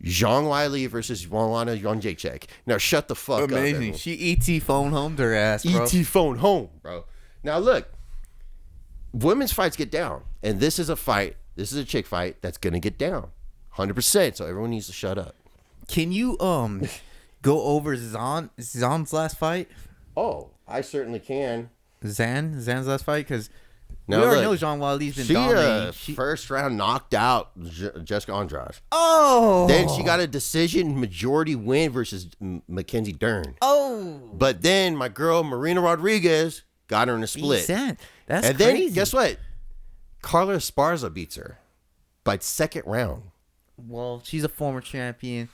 Zhang Weili versus Joanna Jędrzejczyk. Now shut the fuck up. Amazing. She ET phone homed her ass, bro. ET phone home, bro. Now look, women's fights get down, and this is a fight. This is a chick fight that's gonna get down, 100%. So everyone needs to shut up. Can you go over Zhan's last fight? Oh, I certainly can. Zhan's last fight, because we already know Zhang Weili's been dominating. She first round knocked out Jessica Andrade. Oh. Then she got a decision majority win versus Mackenzie Dern. Oh. But then my girl Marina Rodriguez got her in a split. That's and crazy. Then guess what? Carla Esparza beats her by 2nd round. Well, she's a former champion.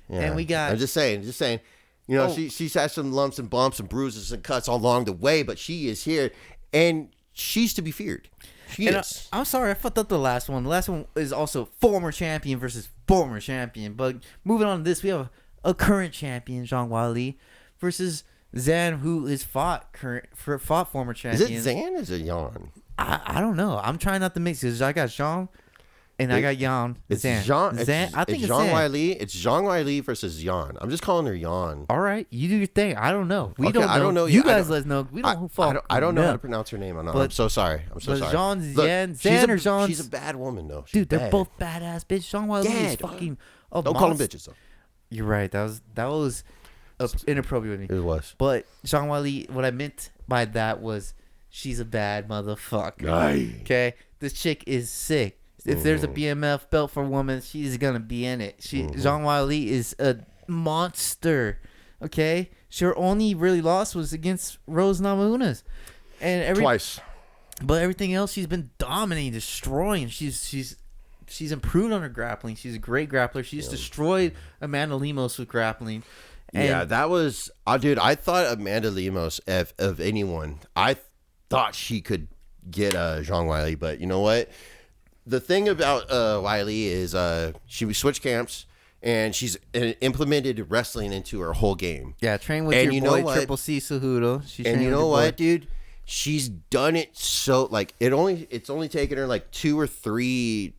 Yeah. And we got. I'm just saying. You know, she's had some lumps and bumps and bruises and cuts all along the way, but she is here, and she's to be feared. She is. I'm sorry, I fucked up the last one. The last one is also former champion versus former champion. But moving on to this, we have a current champion, Zhang Weili, versus Zhan, who is fought former champion. Is it Zhan or is it Yan? I don't know. I'm trying not to mix because I got Zhang. And I got Yan. It's Zhan. Zhan. I think it's Zhang Zhan. Weili. It's Zhang Weili versus Yan. I'm just calling her Yan. All right, you do your thing. I don't know. We don't know. I don't know. You guys let us know. We don't fuck. I don't know how to pronounce her name. I'm so sorry. I'm so sorry. Zhan or Zhan. She's a bad woman though. Dude, they're both badass bitch. Zhang Weili is fucking. Don't call them bitches though. You're right. That was inappropriate with me. It was. But Zhang Weili, what I meant by that was she's a bad motherfucker. Aye. Okay, this chick is sick. If there's a BMF belt for women, she's gonna be in it. Zhang Weili is a monster. Okay, her only really loss was against Rose Namajunas, and twice. But everything else, she's been dominating, destroying. She's she's improved on her grappling. She's a great grappler. She's destroyed Amanda Lemos with grappling. And that was, dude. I thought Amanda Lemos, of anyone, I thought she could get Zhang Weili, but you know what? The thing about Weili is she switched camps and she's implemented wrestling into her whole game. Yeah, train with your boy Triple C Cejudo. And you know what, dude? She's done it so like it's only taken her like two or three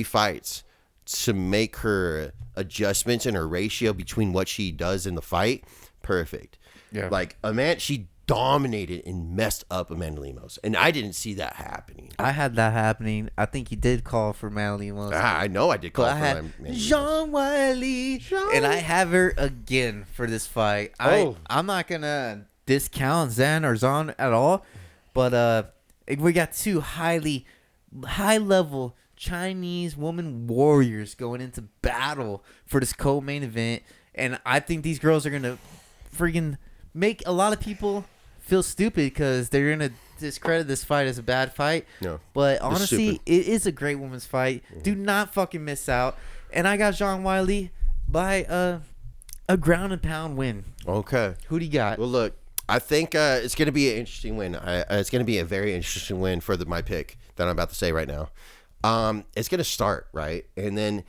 fights to make her adjustments in her ratio between what she does in the fight perfect. Yeah, like she dominated and messed up Amanda Lemos, and I didn't see that happening. I had that happening. I think he did call for Amanda Lemos. I know I did call for Amanda Zhang Weili, and I have her again for this fight. I'm not gonna discount Zan or Zan at all, but we got two high level Chinese woman warriors going into battle for this co-main event, and I think these girls are gonna freaking make a lot of people feel stupid because they're gonna discredit this fight as a bad fight. No, but honestly, it is a great women's fight. Mm-hmm. Do not fucking miss out. And I got Zhang Weili by a ground and pound win. Okay, who do you got? Well, look, I think it's gonna be an interesting win. It's gonna be a very interesting win for my pick that I'm about to say right now. It's gonna start right, and then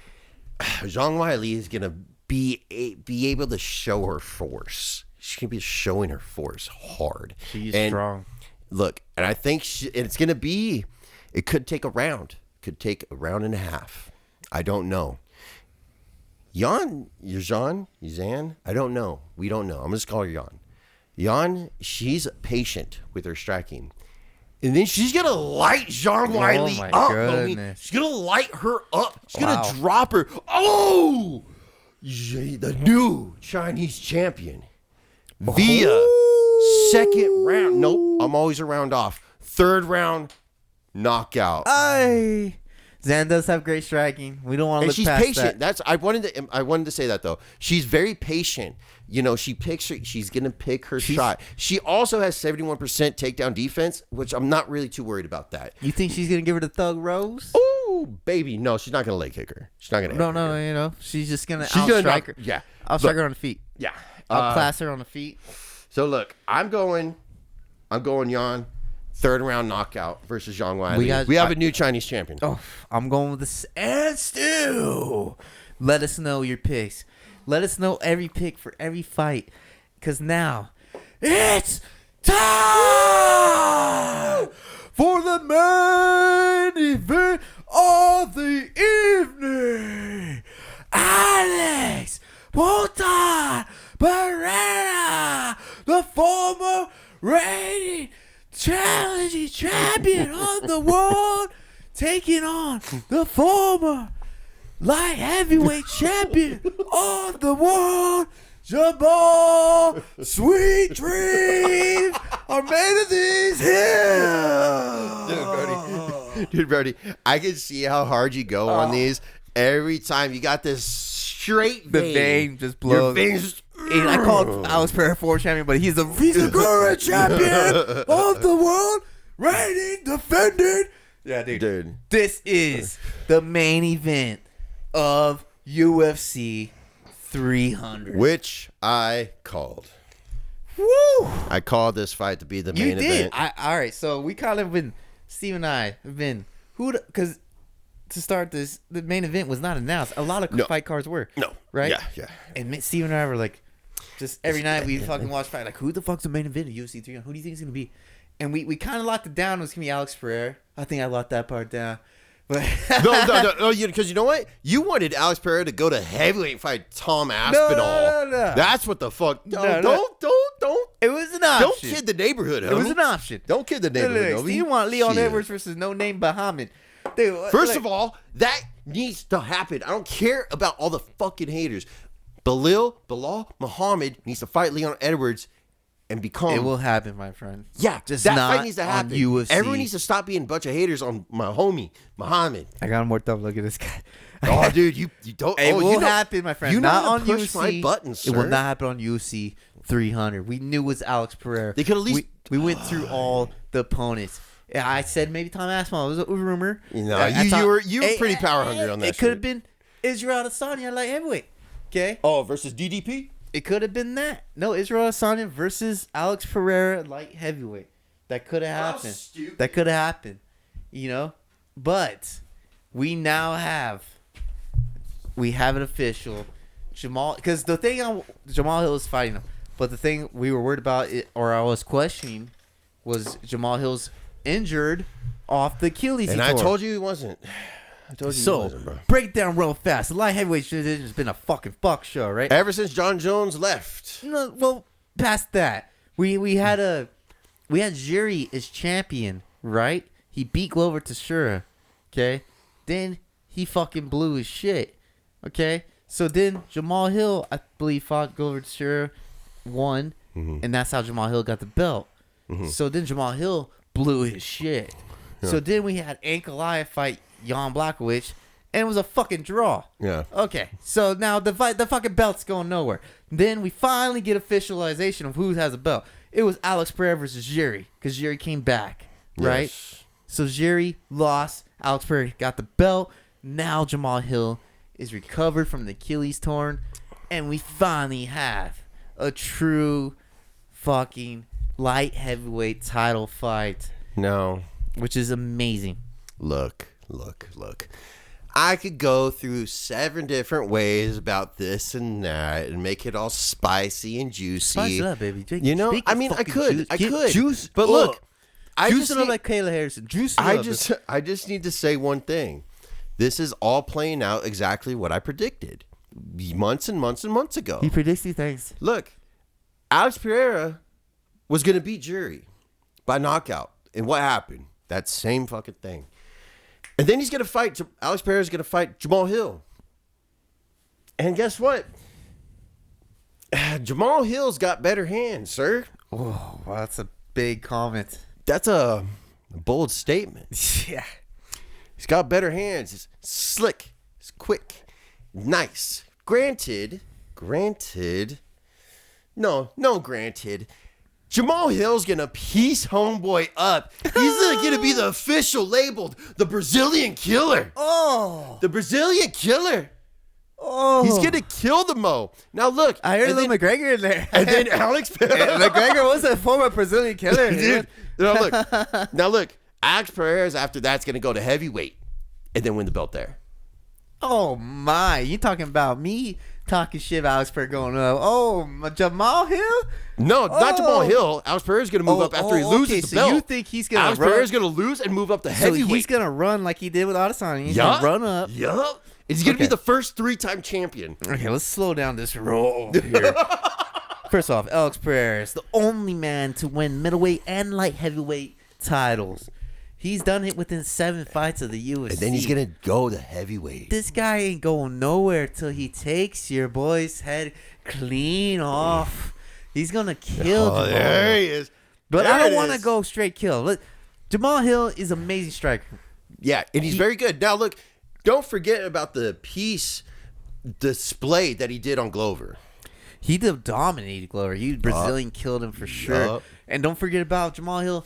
Zhang Weili is gonna be able to show her force. She's going to be showing her force hard. She's strong. Look, and I think it's going to be, it could take a round. Could take a round and a half. I don't know. Zan? I don't know. We don't know. I'm going to just call her Yan. Yan, she's patient with her striking. And then she's going to light Zhang Weili up. Homie. She's going to light her up. She's going to drop her. Oh! The new Chinese champion. Via second round. Nope, I'm always a round off. Third round, knockout. Zan does have great striking. We don't want to look past patient. that. I wanted to say that though. She's very patient. You know, she's gonna pick her shot. She also has 71% takedown defense, which I'm not really too worried about that. You think she's gonna give her the thug rose? Oh, baby, no, she's not gonna leg kick her. She's not gonna. No, you know, she's just gonna outstrike her. Yeah, I'll strike her on the feet. Yeah. I'll class her on the feet. So look, I'm going Yan, third round knockout versus Zhang Weili. We have a new Chinese champion. Oh, I'm going with this. And still, let us know your picks. Let us know every pick for every fight, because now it's time for the main event of the evening. Alex Puta Pereira, the former reigning challenging champion of the world, taking on the former light heavyweight champion of the world, Jamal Sweet Dreams are made of these hills. Dude, Brody, I can see how hard you go on these. Every time you got this straight vein. The vein just blows. Your veins. And I called Alex Pereira former champion, but he's the current champion of the world, reigning, defending. Yeah, dude. This is the main event of UFC 300, which I called. Woo! I called this fight to be the main event. All right, so we kind of been, Steve and I have been, because to start this, the main event was not announced. A lot of fight cards were. No. Right? Yeah. And Steve and I were like, just every night we fucking watch fight. Like, who the fuck's the main event of UFC 300? Who do you think it's going to be? And we kind of locked it down. It was going to be Alex Pereira. I think I locked that part down. But no, because you know what? You wanted Alex Pereira to go to heavyweight fight Tom Aspinall. No. That's what the fuck. Don't. It was an option. Don't kid the neighborhood, homie. It was an option. Don't kid the neighborhood, homie. You want Leon Edwards versus No Name Bahaman. Dude, first of all, that needs to happen. I don't care about all the fucking haters. Bilal Muhammad needs to fight Leon Edwards and become. It will happen, my friend. Yeah, just that not fight needs to happen. On UFC. Everyone needs to stop being a bunch of haters on my homie Muhammad. I got him worked up. Look at this guy. Oh, dude, you don't. It will happen, my friend. You not know on push UFC. My buttons, sir. It will not happen on UFC 300. We knew it was Alex Pereira. They could at least. We went through all the opponents. Yeah, I said maybe Tom Aspinall. It was a rumor. You know, you were pretty power hungry on that. It could have been Israel Adesanya light heavyweight. Okay. Oh, versus DDP. It could have been that. No, Israel Adesanya versus Alex Pereira light heavyweight. That could have happened. That could have happened. You know, but we now have it official. Jamal, because the thing Jamal Hill is fighting him, but the thing we were worried about, or I was questioning, was Jamal Hill's injured off the Achilles. And I told you he wasn't. He wasn't, bro. Break it down real fast. The light heavyweight division has been a fucking fuck show, right? Ever since John Jones left. No, well, past that, we had Jiri as champion, right? He beat Glover Teixeira, okay? Then he fucking blew his shit, okay? So then Jamal Hill, I believe, fought Glover Teixeira, won, and that's how Jamal Hill got the belt. So then Jamal Hill blew his shit. Yeah. So then we had Ankalaev fight Jan Blachowicz, and it was a fucking draw. Yeah. Okay, so now the fucking belt's going nowhere. Then we finally get officialization of who has a belt. It was Alex Pereira versus Jiri, because Jiri came back, right? Yes. So Jiri lost. Alex Pereira got the belt. Now Jamal Hill is recovered from the Achilles torn, and we finally have a true fucking light heavyweight title fight. No. Which is amazing. Look. I could go through 7 different ways about this and that and make it all spicy and juicy. Spice it up, baby. You know, I mean, I could. Juice, but look, juice it up like Kayla Harrison. Juice it up. I just need to say one thing. This is all playing out exactly what I predicted months and months and months ago. He predicts these things. Look, Alex Pereira was going to beat Jiri by knockout. And what happened? That same fucking thing. And then he's going to fight, Alex Pereira's going to fight Jamal Hill. And guess what? Jamal Hill's got better hands, sir. Oh, wow, that's a big comment. That's a bold statement. Yeah. He's got better hands. He's slick. He's quick. Nice. Granted. No, granted. Jamal Hill's going to piece homeboy up. He's going to be the official labeled the Brazilian killer. Oh. The Brazilian killer. Oh. He's going to kill the Mo. Now, look. I heard little McGregor in there. And then Alex Pereira. McGregor was a former Brazilian killer. Dude. Now, look. Alex Pereira's after that's going to go to heavyweight and then win the belt there. Oh, my. You talking about me talking shit about Alex Pereira going up. Oh, Jamal Hill? No, not Jamal Hill. Alex Pereira's going to move up after he loses the belt. So you think he's going to Alex Pereira's going to lose and move up to heavyweight. So he's going to run like he did with Adesanya. He's going to run up. Yup. He's going to be the first 3-time champion. Okay, let's slow down this roll here. First off, Alex Pereira is the only man to win middleweight and light heavyweight titles. He's done it within 7 fights of the UFC. And then he's going to go to heavyweight. This guy ain't going nowhere till he takes your boy's head clean off. He's going to kill Jamal. There he is. But I don't want to go straight kill. Look, Jamal Hill is an amazing striker. Yeah, and he's very good. Now, look, don't forget about the piece display that he did on Glover. He dominated Glover. Brazilian killed him for sure. And don't forget about Jamal Hill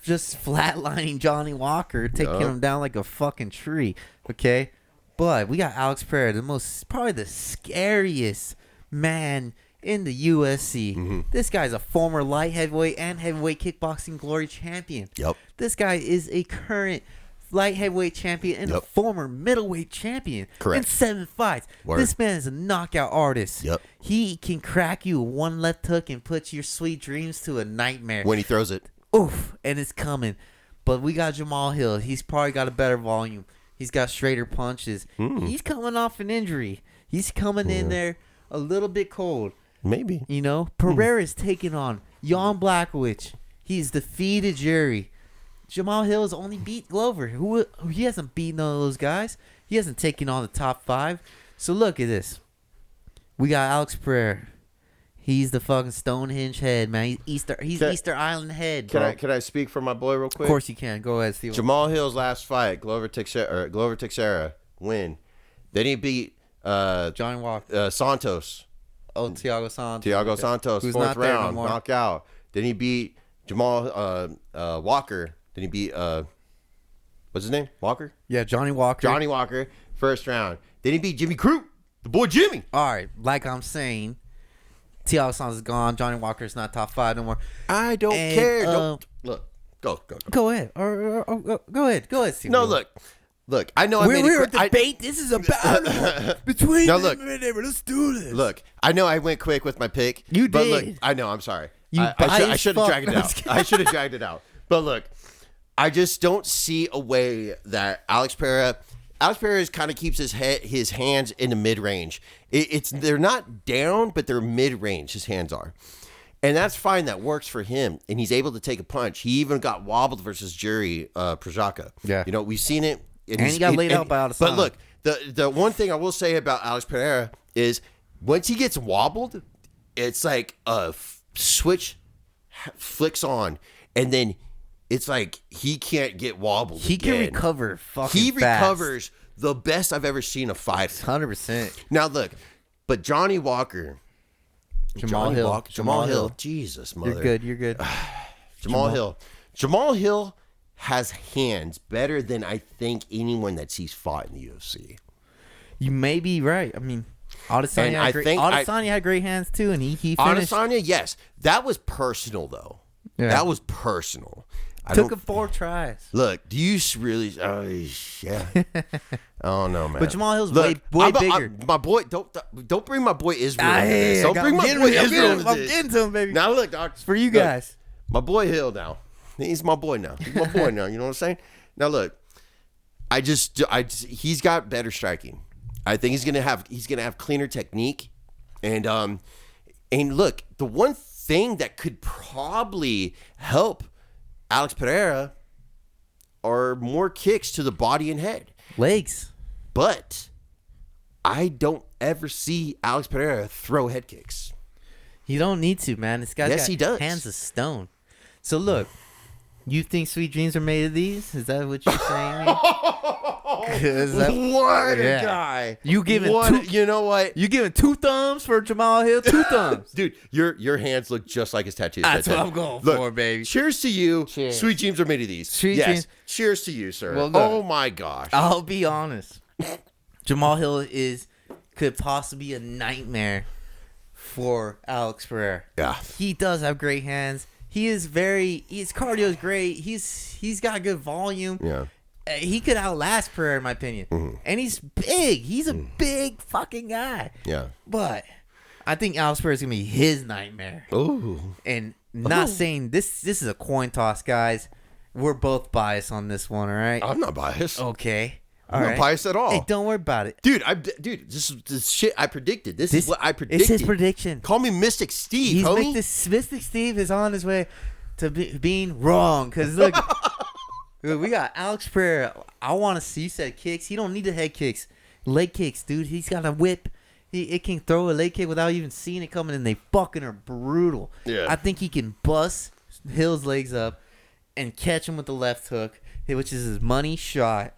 just flatlining Johnny Walker, taking him down like a fucking tree. Okay? But we got Alex Pereira, probably the scariest man in the UFC. Mm-hmm. This guy's a former light heavyweight and heavyweight kickboxing glory champion. Yep. This guy is a current light heavyweight champion and a former middleweight champion. Correct. In 7 fights. Word. This man is a knockout artist. Yep. He can crack you with one left hook and put your sweet dreams to a nightmare. When he throws it. Oof, and it's coming. But we got Jamal Hill. He's probably got a better volume. He's got straighter punches. He's coming off an injury. He's coming in there a little bit cold. Maybe. You know, Pereira's taking on Jan Blachowicz. He's defeated Jiri. Jamal Hill has only beat Glover. He hasn't beaten none of those guys. He hasn't taken on the top 5. So look at this. We got Alex Pereira. He's the fucking Stonehenge head, man. He's Easter Island head. Can I speak for my boy real quick? Of course you can. Go ahead, Steve. Jamal Hill's last fight, Glover Teixeira, win. Then he beat Johnny Walker. Santos. Oh, Thiago Santos. Who's 4th round, knockout. Then he beat Jamal Walker. Then he beat what's his name? Walker? Yeah, Johnny Walker. Johnny Walker, first round. Then he beat Jimmy Crute, the boy Jimmy. All right, like I'm saying, Thiago Santos is gone. Johnny Walker is not top 5 no more. I don't care. Don't look. Go. Go ahead. Or go ahead. Steve. No, look. I know we're a debate. This is a battle between now, look, let's do this. Look, I know I went quick with my pick. You but did. Look, I know. I'm sorry. You I should have dragged it No, out. I should have dragged it out. But look, I just don't see a way that Alex Pereira kind of keeps his hands in the mid range. They're not down, but they're mid range. His hands are. And that's fine. That works for him. And he's able to take a punch. He even got wobbled versus Jiri Prochazka. Yeah. You know, we've seen it. And he got laid out by Adesanya. But look, the one thing I will say about Alex Pereira is once he gets wobbled, it's like a switch flicks on. And then it's like he can't get wobbled He again. can recover fucking He fast. recovers the best I've ever seen a fight. 100%. Now, look, but Johnny Walker... Jamal Hill. Jesus, mother. You're good. Jamal Hill has hands better than I think anyone that he's fought in the UFC. You may be right. I mean, Adesanya had great hands too, and he finished. Adesanya, yes. That was personal, though. Yeah. That was personal. Took him 4 tries. Look, do you really... Oh, yeah. Oh, no, man. But Jamal Hill's way bigger. My boy, don't bring my boy Israel into this. Don't bring my boy Israel into this. I'm getting to him, baby. Now, look, dog. It's for you guys. My boy Hill now. He's my boy now. He's my boy now. You know what I'm saying? Now, look. He's got better striking. I think he's gonna have cleaner technique. And look, the one thing that could probably help Alex Pereira are more kicks to the body and head. Legs. But I don't ever see Alex Pereira throw head kicks. You don't need to, man. This guy's he got does. hands of stone. So look, you think sweet dreams are made of these? Is that what you're saying? What a guy! You giving you know what? You giving 2 thumbs for Jamal Hill? 2 thumbs, dude. Your hands look just like his tattoos. That's what I'm going for, baby. Cheers to you. Cheers. Sweet dreams are made of these. Sweet dreams. Cheers to you, sir. Well, look, oh my gosh. I'll be honest. Jamal Hill could possibly be a nightmare for Alex Pereira. Yeah, he does have great hands. His cardio is great. He's got good volume. Yeah. He could outlast Pereira, in my opinion. Mm-hmm. And he's big. He's a big fucking guy. Yeah. But I think Alex Pereira is going to be his nightmare. Ooh. And not saying this is a coin toss, guys. We're both biased on this one, all right? I'm not biased. Okay. I'm not biased at all. Hey, don't worry about it. Dude, this is the shit I predicted. This is what I predicted. It's his prediction. Call me Mystic Steve, homie. Mystic Steve is on his way to being wrong. Because, look... We got Alex Pereira. I want to see. You said kicks. He don't need the head kicks. Leg kicks, dude. He's got a whip. It can throw a leg kick without even seeing it coming, and they fucking are brutal. Yeah. I think he can bust Hill's legs up and catch him with the left hook, which is his money shot.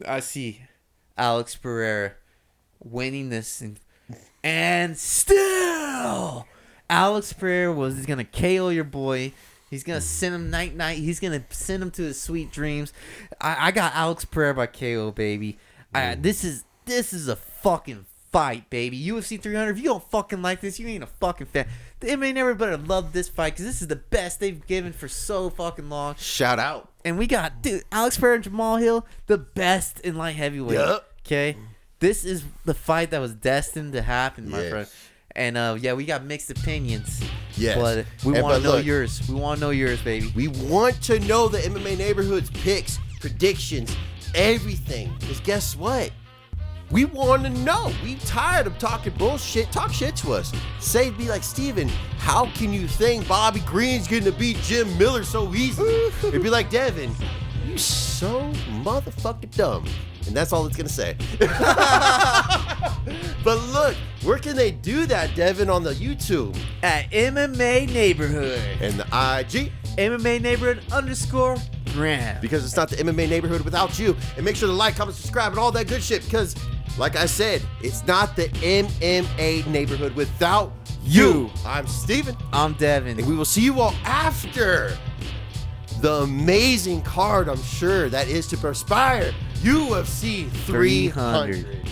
I see Alex Pereira winning this, and still Alex Pereira is going to KO your boy. He's going to send him night. He's going to send him to his sweet dreams. I got Alex Pereira by KO, baby. This is a fucking fight, baby. UFC 300, if you don't fucking like this, you ain't a fucking fan. The MMA never better love this fight because this is the best they've given for so fucking long. Shout out. And we got, dude, Alex Pereira and Jamal Hill, the best in light heavyweight. Yep. Okay? This is the fight that was destined to happen, my friend. And, we got mixed opinions. Yes. But we want to know yours. We want to know yours, baby. We want to know the MMA Neighborhood's picks, predictions, everything. Because guess what? We want to know. We tired of talking bullshit. Talk shit to us. Be like, Steven, how can you think Bobby Green's going to beat Jim Miller so easily? It'd be like, Devin, you so motherfucking dumb. And that's all it's going to say. But look, where can they do that, Devin, on the YouTube? At MMA Neighborhood. And the IG? MMA Neighborhood _Graham. Because it's not the MMA Neighborhood without you. And make sure to like, comment, subscribe, and all that good shit. Because, like I said, it's not the MMA Neighborhood without you. I'm Steven. I'm Devin. And we will see you all after the amazing card, I'm sure, that is to perspire UFC 300.